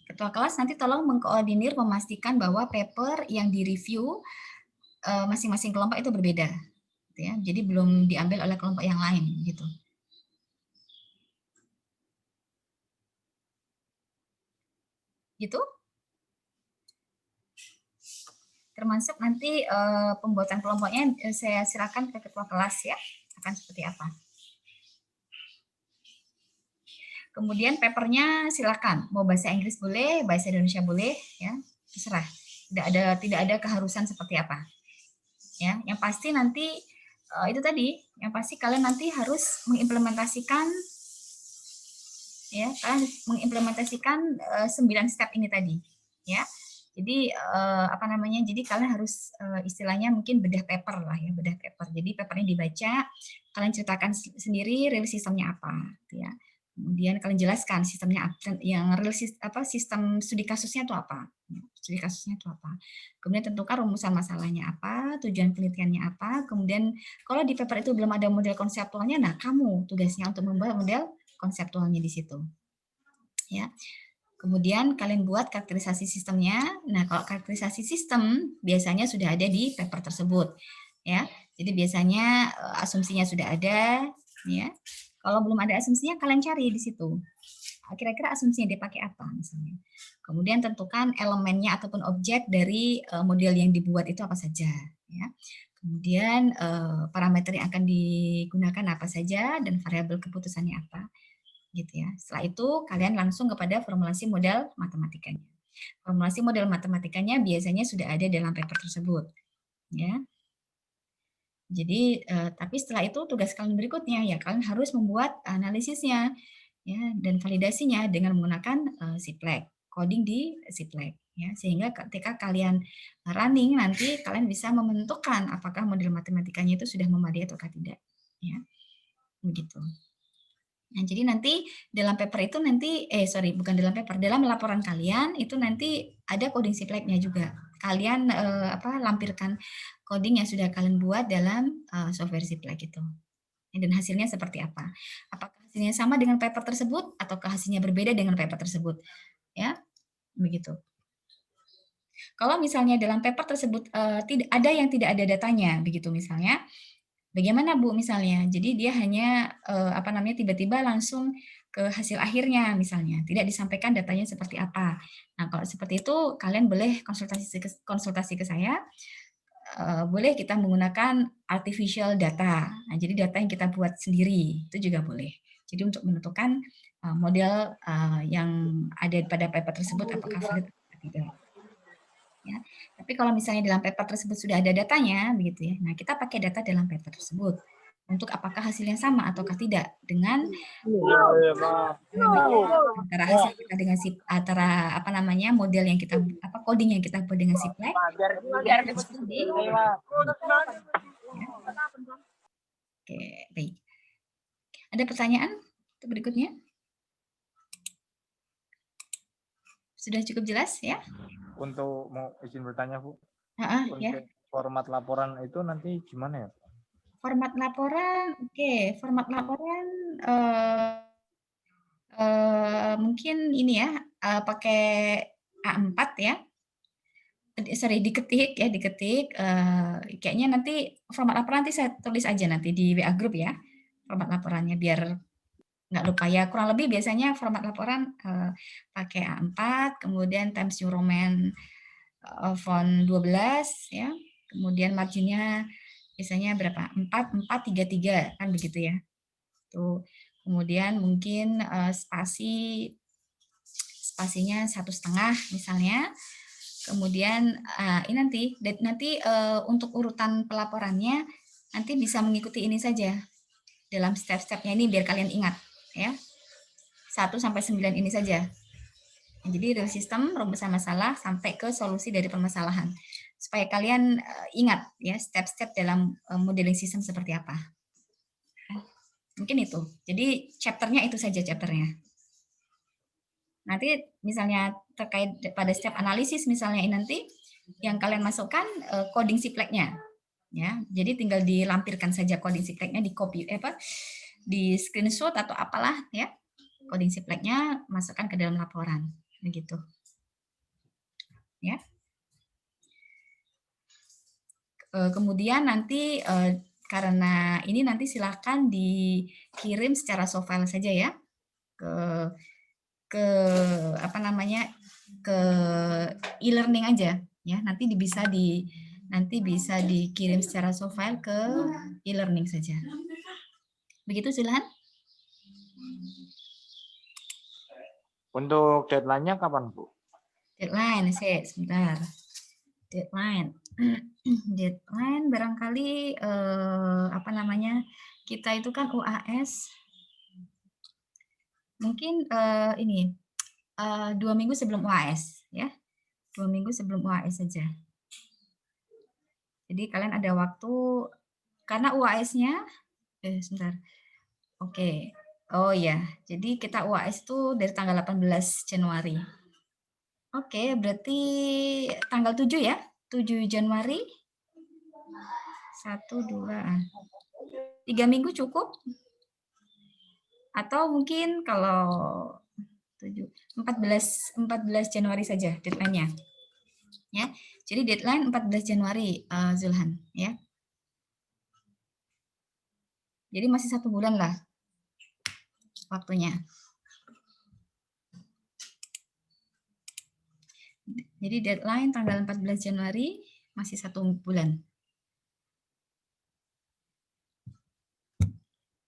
ketua kelas nanti tolong mengkoordinir, memastikan bahwa paper yang direview masing-masing kelompok itu berbeda, gitu ya. Jadi belum diambil oleh kelompok yang lain, gitu. Gitu. Termasuk nanti pembuatan kelompoknya saya silakan ke ketua kelas ya, akan seperti apa. Kemudian papernya silakan, mau bahasa Inggris boleh, bahasa Indonesia boleh, ya terserah. Tidak ada keharusan seperti apa. Ya, yang pasti nanti itu tadi, yang pasti kalian nanti harus mengimplementasikan, ya, kalian mengimplementasikan 9 step ini tadi, ya. Jadi apa namanya? Jadi kalian harus istilahnya mungkin bedah paper lah ya, bedah paper. Jadi papernya dibaca, kalian ceritakan sendiri real sistemnya apa, gitu ya. Kemudian kalian jelaskan sistemnya yang real sistem studi kasusnya itu apa. Studi kasusnya itu apa. Kemudian tentukan rumusan masalahnya apa, tujuan penelitiannya apa. Kemudian kalau di paper itu belum ada model konseptualnya, nah kamu tugasnya untuk membuat model konseptualnya di situ. Ya. Kemudian kalian buat karakterisasi sistemnya. Nah, kalau karakterisasi sistem biasanya sudah ada di paper tersebut, ya. Jadi biasanya asumsinya sudah ada, ya. Kalau belum ada asumsinya, kalian cari di situ. Kira-kira asumsinya dipakai apa misalnya. Kemudian tentukan elemennya ataupun objek dari model yang dibuat itu apa saja, ya. Kemudian parameter yang akan digunakan apa saja dan variabel keputusannya apa. Gitu ya. Setelah itu kalian langsung kepada formulasi model matematikanya. Formulasi model matematikanya biasanya sudah ada dalam paper tersebut, ya. Jadi tapi setelah itu tugas kalian berikutnya ya kalian harus membuat analisisnya, ya, dan validasinya dengan menggunakan Siplek, coding di Siplek, ya, sehingga ketika kalian running nanti kalian bisa menentukan apakah model matematikanya itu sudah memadai atau tidak, ya, begitu. Nah, jadi nanti dalam paper itu nanti, bukan dalam paper, dalam laporan kalian itu nanti ada coding Sipleknya juga. Kalian lampirkan coding yang sudah kalian buat dalam software Siplek itu. Dan hasilnya seperti apa? Apakah hasilnya sama dengan paper tersebut ataukah hasilnya berbeda dengan paper tersebut? Ya, begitu. Kalau misalnya dalam paper tersebut tidak ada yang tidak ada datanya, begitu misalnya. Bagaimana Bu misalnya? Jadi dia hanya tiba-tiba langsung ke hasil akhirnya misalnya, tidak disampaikan datanya seperti apa. Nah, kalau seperti itu kalian boleh konsultasi ke saya. Boleh kita menggunakan artificial data. Nah, jadi data yang kita buat sendiri itu juga boleh. Jadi untuk menentukan model yang ada pada paper tersebut apakah valid atau tidak. Ya. Tapi kalau misalnya dalam paper tersebut sudah ada datanya, begitu ya. Nah, kita pakai data dalam paper tersebut untuk apakah hasilnya sama ataukah tidak dengan antara hasil kita dengan model yang kita coding yang kita buat dengan Siplek. Oke, baik. Ada pertanyaan untuk berikutnya? Sudah cukup jelas ya? Untuk mau izin bertanya Bu, untuk ya. Format laporan itu nanti gimana ya? Format laporan, format laporan mungkin ini ya, pakai A4 ya. Diketik, kayaknya nanti format laporan nanti saya tulis aja nanti di WA group ya, format laporannya biar nggak lupa ya. Kurang lebih biasanya format laporan pakai A4, kemudian Times New Roman font 12 ya, kemudian marginnya biasanya berapa? 4, 4, 3, 3 kan begitu ya. Tuh. Kemudian mungkin spasinya 1,5 misalnya. Kemudian ini nanti untuk urutan pelaporannya nanti bisa mengikuti ini saja dalam step-stepnya ini biar kalian ingat ya. 1 sampai 9 ini saja. Jadi real system, rumusan masalah sampai ke solusi dari permasalahan. Supaya kalian ingat ya step-step dalam modeling sistem seperti apa. Mungkin itu. Jadi chapternya itu saja chapternya. Nanti misalnya terkait pada step analisis misalnya ini nanti yang kalian masukkan coding Sipleknya. Ya, jadi tinggal dilampirkan saja coding Sipleknya, di copy di screenshot atau apalah ya. Coding Sipleknya masukkan ke dalam laporan begitu. Ya. Kemudian nanti karena ini nanti silakan dikirim secara soft file saja ya ke e-learning aja ya. Nanti bisa dikirim secara soft file ke e-learning saja. Begitu Silhan? Untuk deadline-nya kapan, Bu? Deadline, sebentar. Deadline. Deadline barangkali apa namanya? Kita itu kan UAS mungkin ini 2 minggu sebelum UAS ya. 2 minggu sebelum UAS saja. Jadi kalian ada waktu karena UAS-nya sebentar. Oke. Oh ya, jadi kita UAS itu dari tanggal 18 Januari. Oke, berarti tanggal 7 ya? 7 Januari. 1, 2. 3 minggu cukup? Atau mungkin kalau 14 Januari saja deadline-nya. Ya. Jadi deadline 14 Januari Zulhan ya. Jadi masih 1 bulan lah waktunya. Jadi deadline tanggal 14 Januari masih 1 bulan.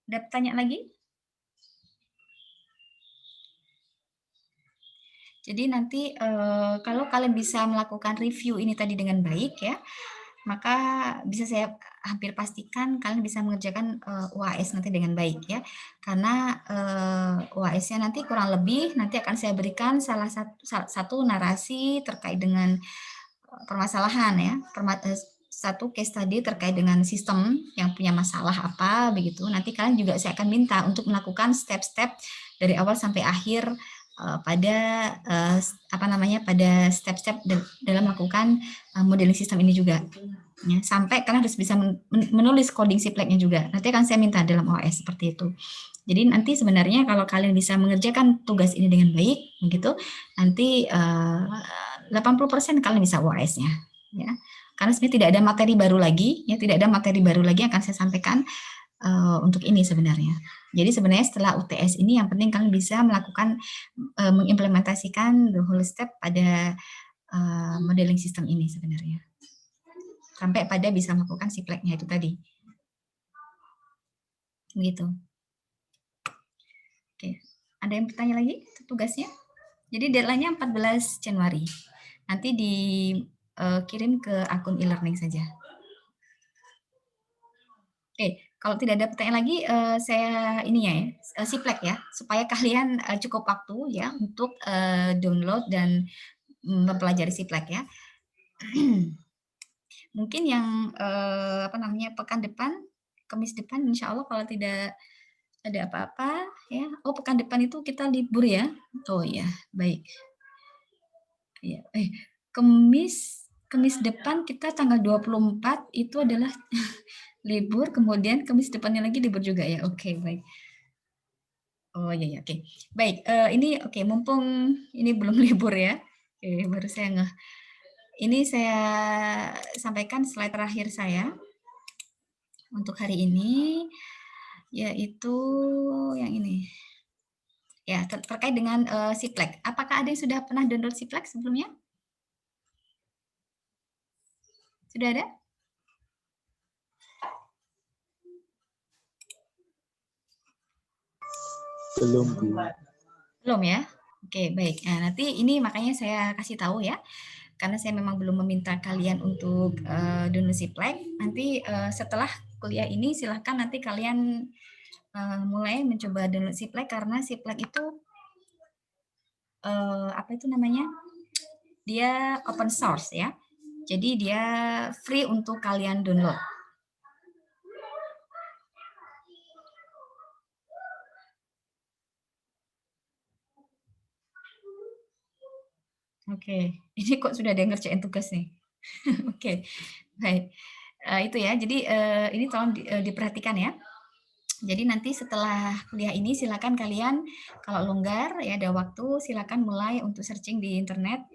Ada pertanyaan lagi? Jadi nanti kalau kalian bisa melakukan review ini tadi dengan baik ya, maka bisa saya hampir pastikan kalian bisa mengerjakan UAS nanti dengan baik ya. Karena UAS-nya nanti kurang lebih nanti akan saya berikan salah satu narasi terkait dengan permasalahan ya, satu case study terkait dengan sistem yang punya masalah apa begitu. Nanti kalian juga saya akan minta untuk melakukan step-step dari awal sampai akhir pada apa namanya pada step-step dalam melakukan modeling sistem ini juga ya, sampai kalian harus bisa menulis coding Siplek-nya juga. Nanti akan saya minta dalam OS seperti itu. Jadi nanti sebenarnya kalau kalian bisa mengerjakan tugas ini dengan baik begitu, nanti 80% kalian bisa UAS-nya ya. Karena sebenarnya tidak ada materi baru lagi ya, tidak ada materi baru lagi yang akan saya sampaikan untuk ini sebenarnya. Jadi sebenarnya setelah UTS ini yang penting kalian bisa melakukan mengimplementasikan the whole step pada modeling sistem ini sebenarnya. Sampai pada bisa melakukan Siplek-nya itu tadi. Begitu. Oke, ada yang bertanya lagi tugasnya? Jadi deadline-nya 14 Januari. Nanti dikirim ke akun e-learning saja. Oke, kalau tidak ada pertanyaan lagi, saya ini ya, Siplek ya, supaya kalian cukup waktu ya untuk download dan mempelajari Siplek ya. Mungkin yang apa namanya pekan depan, Kamis depan, insya Allah kalau tidak ada apa-apa ya. Oh, pekan depan itu kita libur ya. Oh ya, baik. Ya, Kamis depan kita tanggal 24 itu adalah libur, kemudian Kamis depannya lagi libur juga ya. Oke, baik. Oh iya ya, oke. Baik, ini oke, mumpung ini belum libur ya. Oke, baru saya ngeh. Ini saya sampaikan slide terakhir saya untuk hari ini, yaitu yang ini. Ya, terkait dengan Siplek. Apakah ada yang sudah pernah download Siplek sebelumnya? Sudah ada? Belum, Bu. Belum ya? Oke, baik. Nah, nanti ini makanya saya kasih tahu ya. Karena saya memang belum meminta kalian untuk download Siplek. Nanti setelah kuliah ini silahkan nanti kalian mulai mencoba download Siplek karena Siplek itu apa itu namanya? Dia open source ya. Jadi dia free untuk kalian download. Oke, ini kok sudah ada yang ngerjain tugas nih. Oke, baik. Itu ya, jadi ini tolong diperhatikan ya. Jadi nanti setelah kuliah ini silakan kalian kalau longgar ya ada waktu silakan mulai untuk searching di internet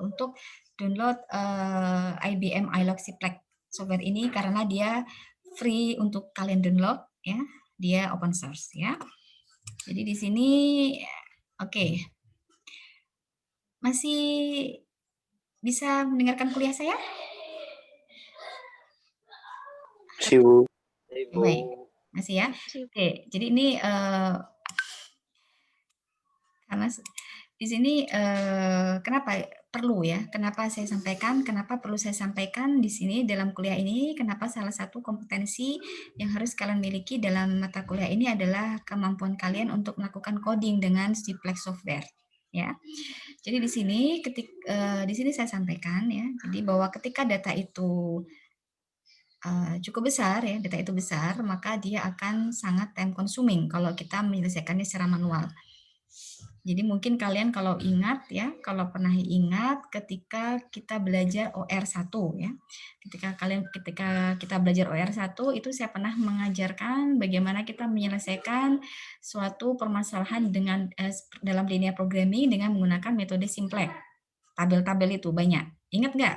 untuk download IBM iLog Siplek software ini karena dia free untuk kalian download ya, dia open source ya. Jadi di sini oke. Masih bisa mendengarkan kuliah saya? Siu. Baik, masih ya. Oke, jadi ini karena di sini kenapa perlu ya? Kenapa saya sampaikan? Kenapa perlu saya sampaikan di sini dalam kuliah ini? Kenapa salah satu kompetensi yang harus kalian miliki dalam mata kuliah ini adalah kemampuan kalian untuk melakukan coding dengan Ciplex software, ya. Jadi di sini saya sampaikan ya. Jadi bahwa ketika data itu cukup besar ya, data itu besar, maka dia akan sangat time consuming kalau kita menyelesaikannya secara manual. Jadi mungkin kalian kalau ingat ya, kalau pernah ingat ketika kita belajar OR1 ya. Ketika kita belajar OR1 itu saya pernah mengajarkan bagaimana kita menyelesaikan suatu permasalahan dengan dalam linear programming dengan menggunakan metode simplex. Tabel-tabel itu banyak. Ingat nggak?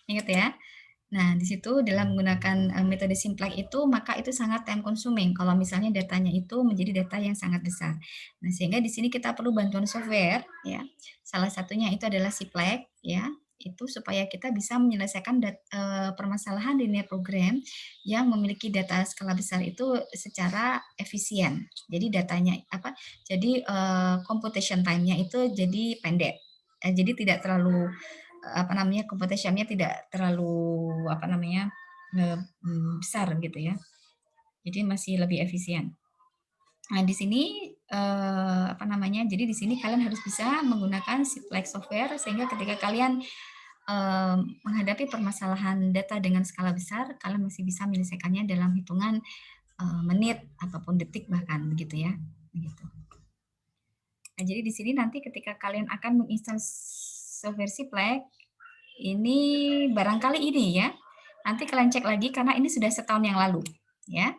Ingat ya? Nah, di situ dalam menggunakan metode simplex itu, maka itu sangat time consuming kalau misalnya datanya itu menjadi data yang sangat besar. Nah, sehingga di sini kita perlu bantuan software ya. Salah satunya itu adalah simplex ya. Itu supaya kita bisa menyelesaikan permasalahan linear program yang memiliki data skala besar itu secara efisien. Jadi datanya Jadi computation time-nya itu jadi pendek. Jadi tidak terlalu computationnya tidak terlalu besar gitu ya. Jadi masih lebih efisien. Nah, di sini jadi di sini kalian harus bisa menggunakan Simplex software sehingga ketika kalian menghadapi permasalahan data dengan skala besar, kalian masih bisa menyelesaikannya dalam hitungan menit ataupun detik bahkan begitu ya. Begitu. Nah, jadi di sini nanti ketika kalian akan menginstal software Simplex, ini barangkali ini ya. Nanti kalian cek lagi karena ini sudah setahun yang lalu, ya.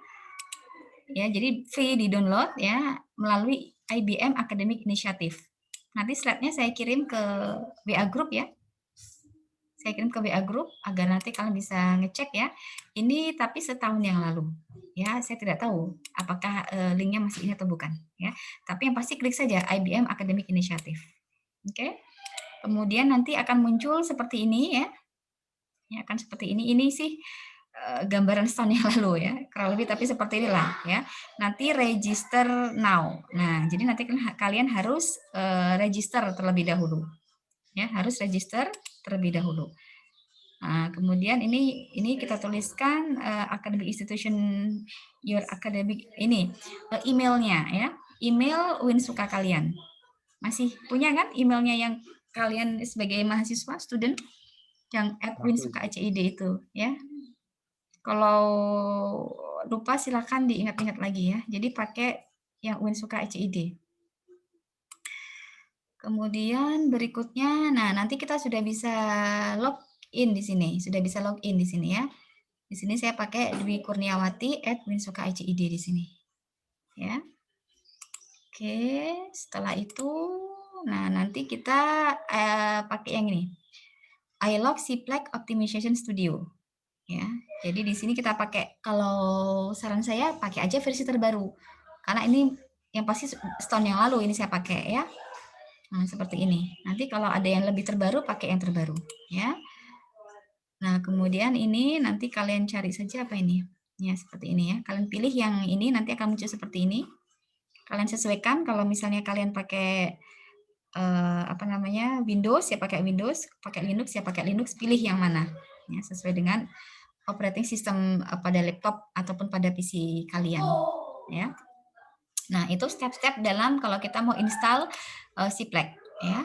Ya, jadi free di download ya melalui IBM Academic Initiative. Nanti slide-nya saya kirim ke WA Group ya. Saya kirim ke WA Group agar nanti kalian bisa ngecek ya. Ini tapi setahun yang lalu. Ya, saya tidak tahu apakah linknya masih ini atau bukan ya. Tapi yang pasti klik saja IBM Academic Initiative. Oke. Kemudian nanti akan muncul seperti ini ya. Ya, akan seperti ini. Ini sih gambaran setahun yang lalu ya. Kurang lebih tapi seperti inilah ya. Nanti register now. Nah, jadi nanti kalian harus register terlebih dahulu. Ya, harus register terlebih dahulu. Nah, kemudian ini kita tuliskan academic institution your academic ini emailnya ya. Email Winsuka kalian. Masih punya kan emailnya yang kalian sebagai mahasiswa, student, yang @winsuka.cid itu ya. Kalau lupa silakan diingat-ingat lagi ya. Jadi pakai yang winsuka.cid. Kemudian berikutnya, nah nanti kita sudah bisa login di sini, ya. Di sini saya pakai Dwi Kurniawati @winsuka.cid di sini. Ya. Oke, setelah itu nah nanti kita pakai yang ini. iLog Simplex Optimization Studio. Ya. Jadi di sini kita pakai, kalau saran saya pakai aja versi terbaru. Karena ini yang pasti setahun yang lalu ini saya pakai ya. Nah, seperti ini. Nanti kalau ada yang lebih terbaru pakai yang terbaru ya. Nah, kemudian ini nanti kalian cari saja apa ini. Ya, seperti ini ya. Kalian pilih yang ini nanti akan muncul seperti ini. Kalian sesuaikan kalau misalnya kalian pakai Windows ya pakai Windows, pakai Linux ya pakai Linux, pilih yang mana ya sesuai dengan operating system pada laptop ataupun pada PC kalian ya. Nah, itu step-step dalam kalau kita mau install Simplex ya.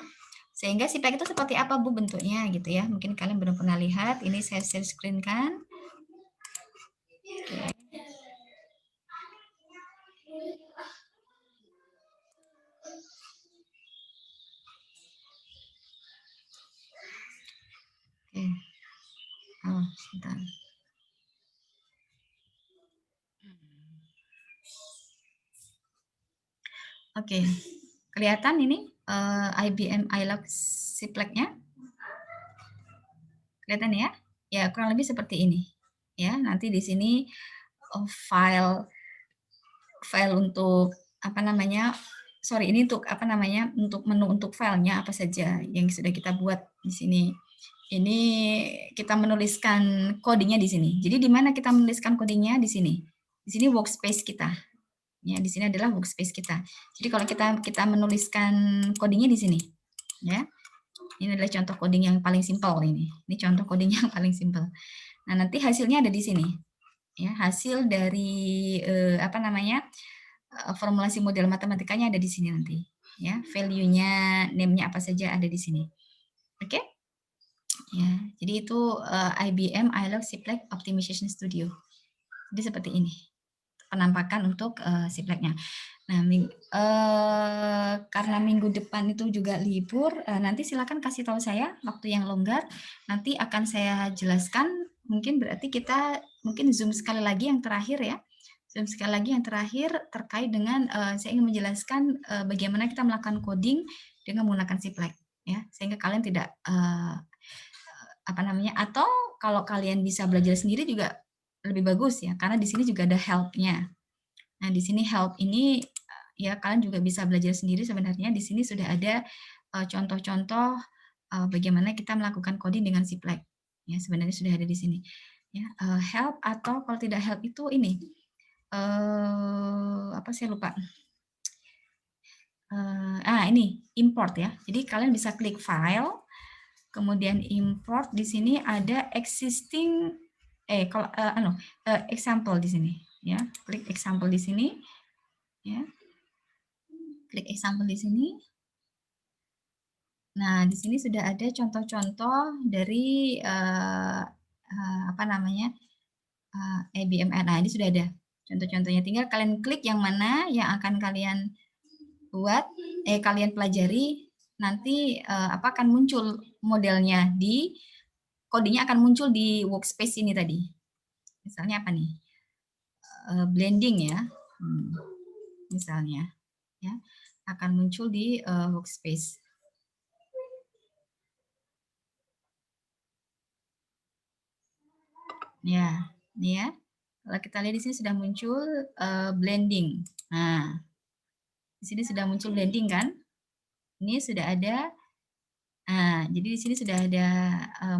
Sehingga Simplex itu seperti apa Bu bentuknya gitu ya. Mungkin kalian belum pernah lihat, ini saya share screen kan. Oke. Oke. Oh, sebentar. Oke. Kelihatan ini IBM iLog Simplex-nya? Kelihatan ya? Ya, kurang lebih seperti ini. Ya, nanti di sini file untuk ini untuk menu untuk filenya apa saja yang sudah kita buat di sini. Ini kita menuliskan codingnya di sini. Jadi di mana kita menuliskan codingnya? Di sini. Di sini workspace kita. Ya, di sini adalah workspace kita. Jadi kalau kita menuliskan codingnya di sini, ya. Ini adalah contoh coding yang paling simpel ini. Ini contoh coding yang paling simpel. Nah, nanti hasilnya ada di sini. Ya, hasil dari apa namanya? Formulasi model matematikanya ada di sini nanti. Ya, value-nya, name-nya apa saja ada di sini. Oke? Ya, jadi itu IBM iLog Siplek Optimization Studio. Jadi seperti ini penampakan untuk Sipleknya. Nah, karena minggu depan itu juga libur, nanti silakan kasih tahu saya waktu yang longgar. Nanti akan saya jelaskan. Mungkin berarti kita mungkin Zoom sekali lagi yang terakhir ya. Zoom sekali lagi yang terakhir terkait dengan saya ingin menjelaskan bagaimana kita melakukan coding dengan menggunakan Siplek ya, sehingga kalian tidak apa namanya, atau kalau kalian bisa belajar sendiri juga lebih bagus ya, karena di sini juga ada help-nya. Nah, di sini help ini ya kalian juga bisa belajar sendiri sebenarnya. Di sini sudah ada contoh-contoh bagaimana kita melakukan coding dengan Siplek. Ya, sebenarnya sudah ada di sini. Ya, help atau kalau tidak help itu ini apa saya lupa. Ini import ya. Jadi kalian bisa klik file, kemudian import. Di sini ada existing example di sini ya. Klik example di sini ya. Klik example di sini. Nah, di sini sudah ada contoh-contoh dari apa namanya? IBM. Nah, ini sudah ada contoh-contohnya. Tinggal kalian klik yang mana yang akan kalian buat kalian pelajari, nanti apa akan muncul modelnya di codingnya akan muncul di workspace ini tadi. Misalnya apa nih? Blending ya. Misalnya ya, akan muncul di workspace. Ya, ini ya. Kalau kita lihat di sini sudah muncul blending. Nah, di sini sudah muncul blending kan? Ini sudah ada. Nah, jadi di sini sudah ada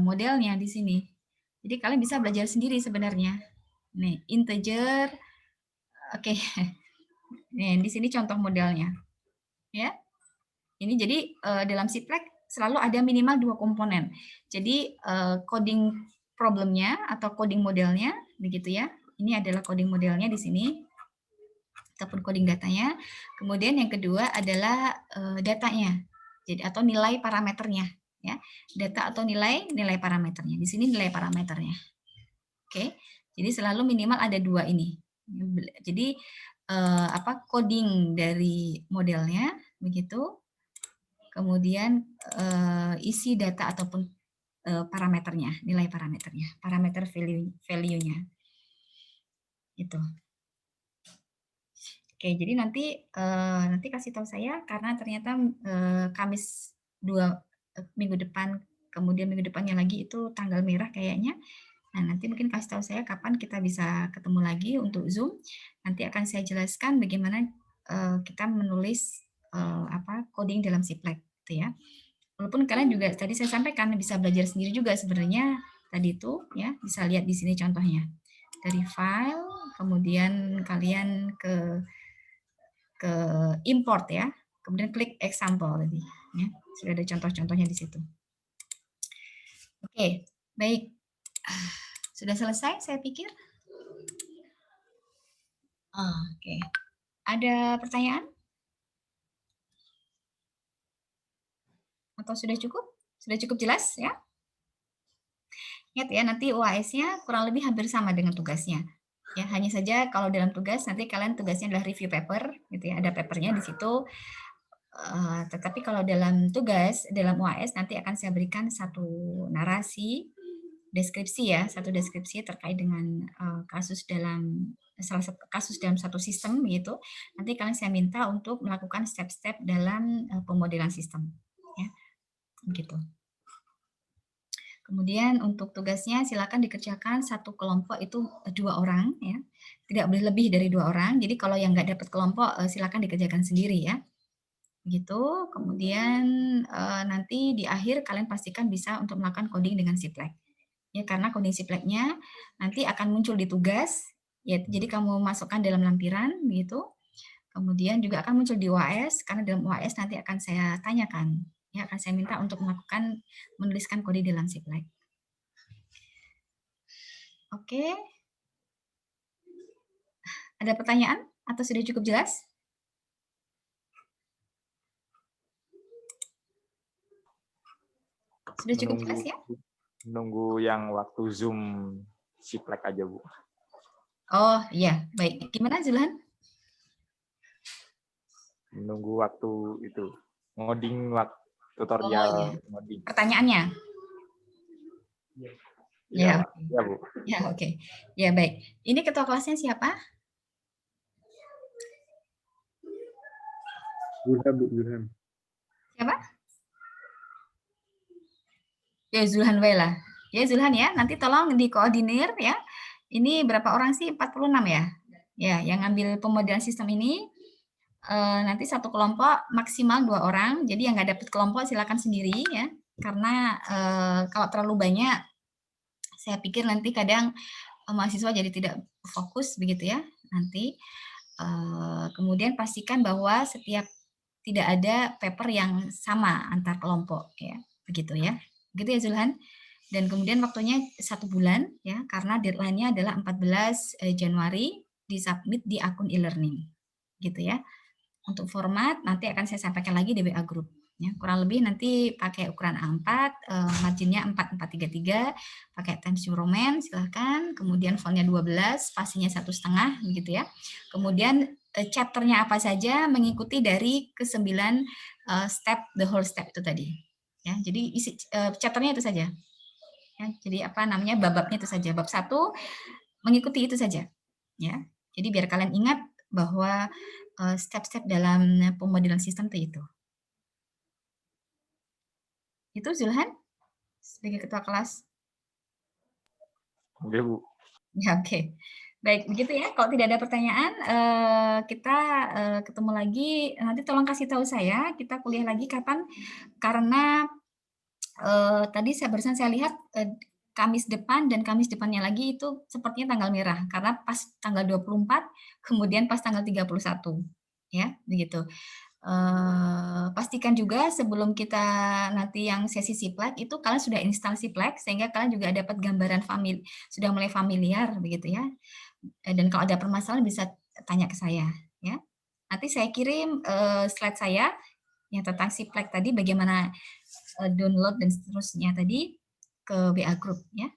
modelnya di sini. Jadi kalian bisa belajar sendiri sebenarnya. Nih, integer. Oke. Nih, di sini contoh modelnya. Ya. Ini jadi dalam Siplek selalu ada minimal 2 komponen. Jadi coding problemnya atau coding modelnya begitu ya. Ini adalah coding modelnya di sini ataupun coding datanya. Kemudian yang kedua adalah datanya. Jadi atau nilai parameternya ya. Data atau nilai parameternya. Di sini nilai parameternya. Oke. Jadi selalu minimal ada 2 ini. Jadi apa coding dari modelnya begitu. Kemudian isi data ataupun parameternya, nilai parameternya, parameter value-nya. Itu. Oke, jadi nanti kasih tahu saya karena ternyata Kamis minggu depan, kemudian minggu depannya lagi itu tanggal merah kayaknya. Nah, nanti mungkin kasih tahu saya kapan kita bisa ketemu lagi untuk Zoom. Nanti akan saya jelaskan bagaimana kita menulis coding dalam Siplek gitu ya. Walaupun kalian juga tadi saya sampaikan bisa belajar sendiri juga sebenarnya tadi itu ya, bisa lihat di sini contohnya. Dari file kemudian kalian ke import ya. Kemudian klik example tadi ya. Sudah ada contoh-contohnya di situ. Oke, baik. Sudah selesai saya pikir. Oke. Ada pertanyaan? Atau sudah cukup? Sudah cukup jelas ya? Ingat ya, nanti UAS-nya kurang lebih hampir sama dengan tugasnya. Ya, hanya saja kalau dalam tugas nanti kalian tugasnya adalah review paper gitu ya, ada papernya di situ. Tetapi kalau dalam tugas, dalam UAS nanti akan saya berikan satu narasi, deskripsi ya, satu deskripsi terkait dengan kasus dalam salah satu kasus dalam satu sistem gitu. Nanti kalian saya minta untuk melakukan step-step dalam pemodelan sistem ya. Gitu. Kemudian untuk tugasnya silakan dikerjakan satu kelompok itu 2 orang ya. Tidak boleh lebih dari 2 orang. Jadi kalau yang nggak dapat kelompok silakan dikerjakan sendiri ya. Gitu. Kemudian nanti di akhir kalian pastikan bisa untuk melakukan coding dengan Siplek. Ya, karena coding Sipleknya nanti akan muncul di tugas ya. Jadi kamu masukkan dalam lampiran begitu. Kemudian juga akan muncul di UAS, karena dalam UAS nanti akan saya tanyakan, ya akan saya minta untuk menuliskan kode dalam Siplek. Oke, ada pertanyaan atau sudah cukup jelas? Sudah cukup jelas ya? Nunggu yang waktu Zoom Siplek aja, Bu. Oh iya, baik. Gimana Zulhan? Menunggu waktu itu ngoding waktu Oh tutorial iya. ngoding. Pertanyaannya? Ya, Ya, ya, Bu. ya oke. Ya baik. Ini ketua kelasnya siapa? Zulhan, Bu, Zulhan. Siapa? Ya Zulhan Wela. Ya Zulhan ya, nanti tolong dikoordinir ya. Ini berapa orang sih? 46 ya? Ya, yang ngambil pemodelan sistem ini nanti satu kelompok maksimal 2 orang. Jadi yang nggak dapat kelompok silakan sendiri ya. Karena kalau terlalu banyak, saya pikir nanti kadang mahasiswa jadi tidak fokus begitu ya. Nanti kemudian pastikan bahwa tidak ada paper yang sama antar kelompok ya, begitu ya. Begitu ya Zulhan. Dan kemudian waktunya 1 bulan ya, karena deadline-nya adalah 14 Januari disubmit di akun e-learning. Gitu ya. Untuk format nanti akan saya sampaikan lagi di WA group. Ya, kurang lebih nanti pakai ukuran A4, marginnya 4433, pakai Times New Roman silahkan, kemudian fontnya 12, spasinya 1,5 begitu ya. Kemudian chapternya apa saja mengikuti dari ke-9 step, the whole step itu tadi. Ya, jadi isi chapternya itu saja. Ya, jadi apa namanya bab-babnya itu saja. Bab 1 mengikuti itu saja. Ya, jadi biar kalian ingat bahwa step-step dalam pemodelan sistem itu. Itu Zulhan sebagai ketua kelas. Oke, Bu. Ya, oke. Baik, begitu ya. Kalau tidak ada pertanyaan, kita ketemu lagi. Nanti tolong kasih tahu saya, kita kuliah lagi kapan. Karena tadi barusan saya lihat Kamis depan dan Kamis depannya lagi itu sepertinya tanggal merah. Karena pas tanggal 24, kemudian pas tanggal 31. Ya, begitu. Pastikan juga sebelum kita nanti yang sesi Siplek itu kalian sudah install Siplek sehingga kalian juga dapat gambaran sudah mulai familiar begitu ya. Dan kalau ada permasalahan bisa tanya ke saya ya. Nanti saya kirim slide saya yang tentang Siplek tadi bagaimana download dan seterusnya tadi ke WA group ya.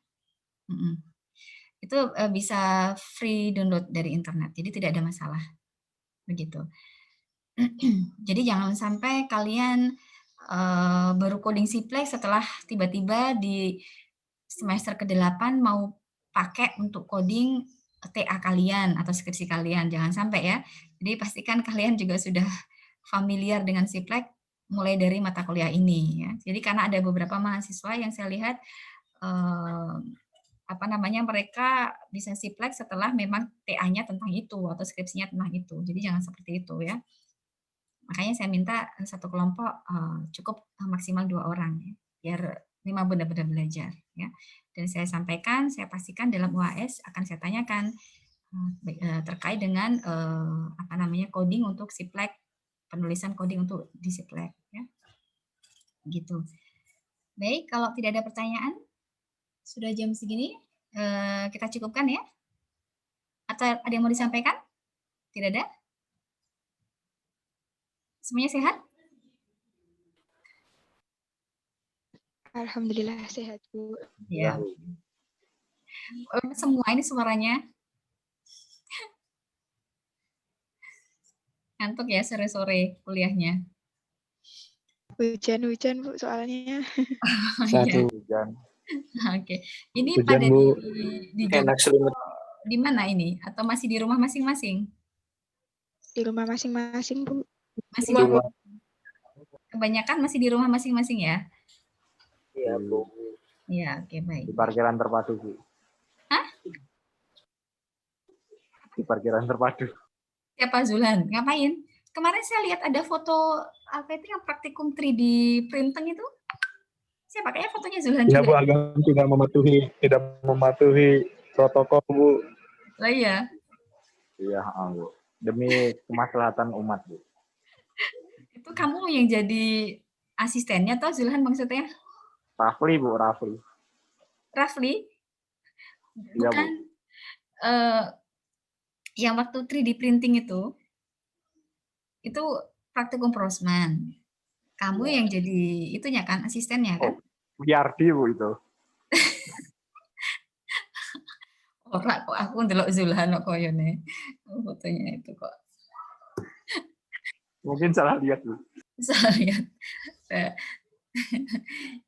Itu bisa free download dari internet. Jadi tidak ada masalah. Begitu. Jadi jangan sampai kalian baru coding Siplek setelah tiba-tiba di semester ke-8 mau pakai untuk coding TA kalian atau skripsi kalian. Jangan sampai ya. Jadi pastikan kalian juga sudah familiar dengan Siplek mulai dari mata kuliah ini. Ya. Jadi karena ada beberapa mahasiswa yang saya lihat mereka bisa Siplek setelah memang TA-nya tentang itu atau skripsinya tentang itu. Jadi jangan seperti itu ya. Makanya saya minta satu kelompok cukup maksimal 2 orang ya, biar memang benar-benar belajar ya. Dan saya sampaikan, saya pastikan dalam UAS akan saya tanyakan terkait dengan coding untuk Siplek, penulisan coding untuk di Siplek ya. Gitu. Baik, kalau tidak ada pertanyaan, sudah jam segini kita cukupkan ya. Atau ada yang mau disampaikan? Tidak ada? Semuanya sehat? Alhamdulillah sehat, Bu. Ya. Semua ini suaranya ngantuk ya sore-sore kuliahnya. Hujan-hujan, Bu, soalnya. Satu. Hujan. Oke. Ini Hujan, pada Bu. di Jogja Enak selimut. di mana ini? Atau masih di rumah masing-masing? Di rumah masing-masing, Bu. Masih di rumah. Kebanyakan masih di rumah masing-masing ya? Iya, Bu. Iya, oke baik. Di parkiran terpadu, Bu. Hah? Di parkiran terpadu. Siapa Zulhan? Ngapain? Kemarin saya lihat ada foto apa itu yang praktikum 3D printing itu. Siapa? Kayaknya fotonya Zulhan Ya, juga. Bu, agak tidak mematuhi protokol, Bu. Oh iya. Iya, Bu. demi kemaslahatan umat, Bu. Itu kamu yang jadi asistennya atau Zulhan maksudnya? Rafli, Bu, Rafli. Rafli? Iya, Bu. Bukan yang waktu 3D printing itu praktikum Prosman. Kamu yang jadi itunya kan, asistennya kan? Biardi, Bu, itu. Ora kok aku ndelok Zulhan kok koyone. Fotonya itu kok. Mungkin salah lihat, Bu. Salah lihat.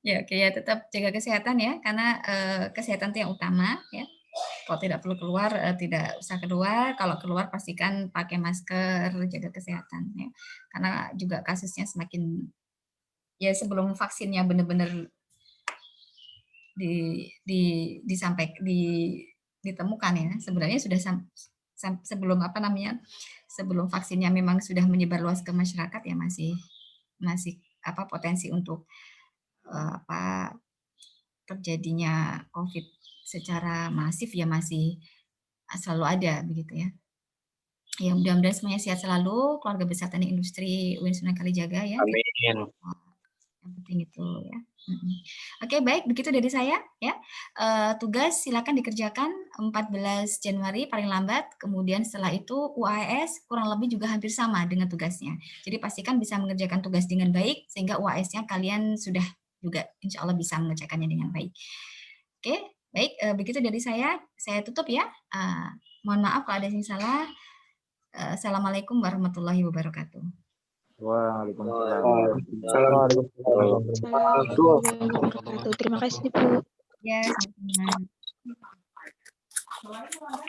Ya, oke ya, tetap jaga kesehatan ya, karena kesehatan itu yang utama ya. Kalau tidak perlu keluar, tidak usah keluar. Kalau keluar pastikan pakai masker, jaga kesehatan ya. Karena juga kasusnya semakin ya sebelum vaksinnya benar-benar ditemukan ya. Sebenarnya sudah sebelum sebelum vaksinnya memang sudah menyebar luas ke masyarakat ya masih potensi untuk terjadinya COVID secara masif ya masih selalu ada begitu ya. Ya mudah-mudahan semuanya sehat selalu, keluarga besar teknik industri UIN Sunan Kalijaga ya. Amin. Yang penting itu ya. Oke, baik, begitu dari saya ya. Tugas silakan dikerjakan 14 Januari paling lambat, kemudian setelah itu UAS kurang lebih juga hampir sama dengan tugasnya. Jadi pastikan bisa mengerjakan tugas dengan baik sehingga UAS-nya kalian sudah juga insya Allah bisa mengerjakannya dengan baik. Oke, baik, begitu dari saya tutup ya. Mohon maaf kalau ada yang salah. Assalamualaikum warahmatullahi wabarakatuh. Waalaikumsalam. Assalamualaikum warahmatullahi wabarakatuh. Terima kasih, Bu. Ya, sama-sama.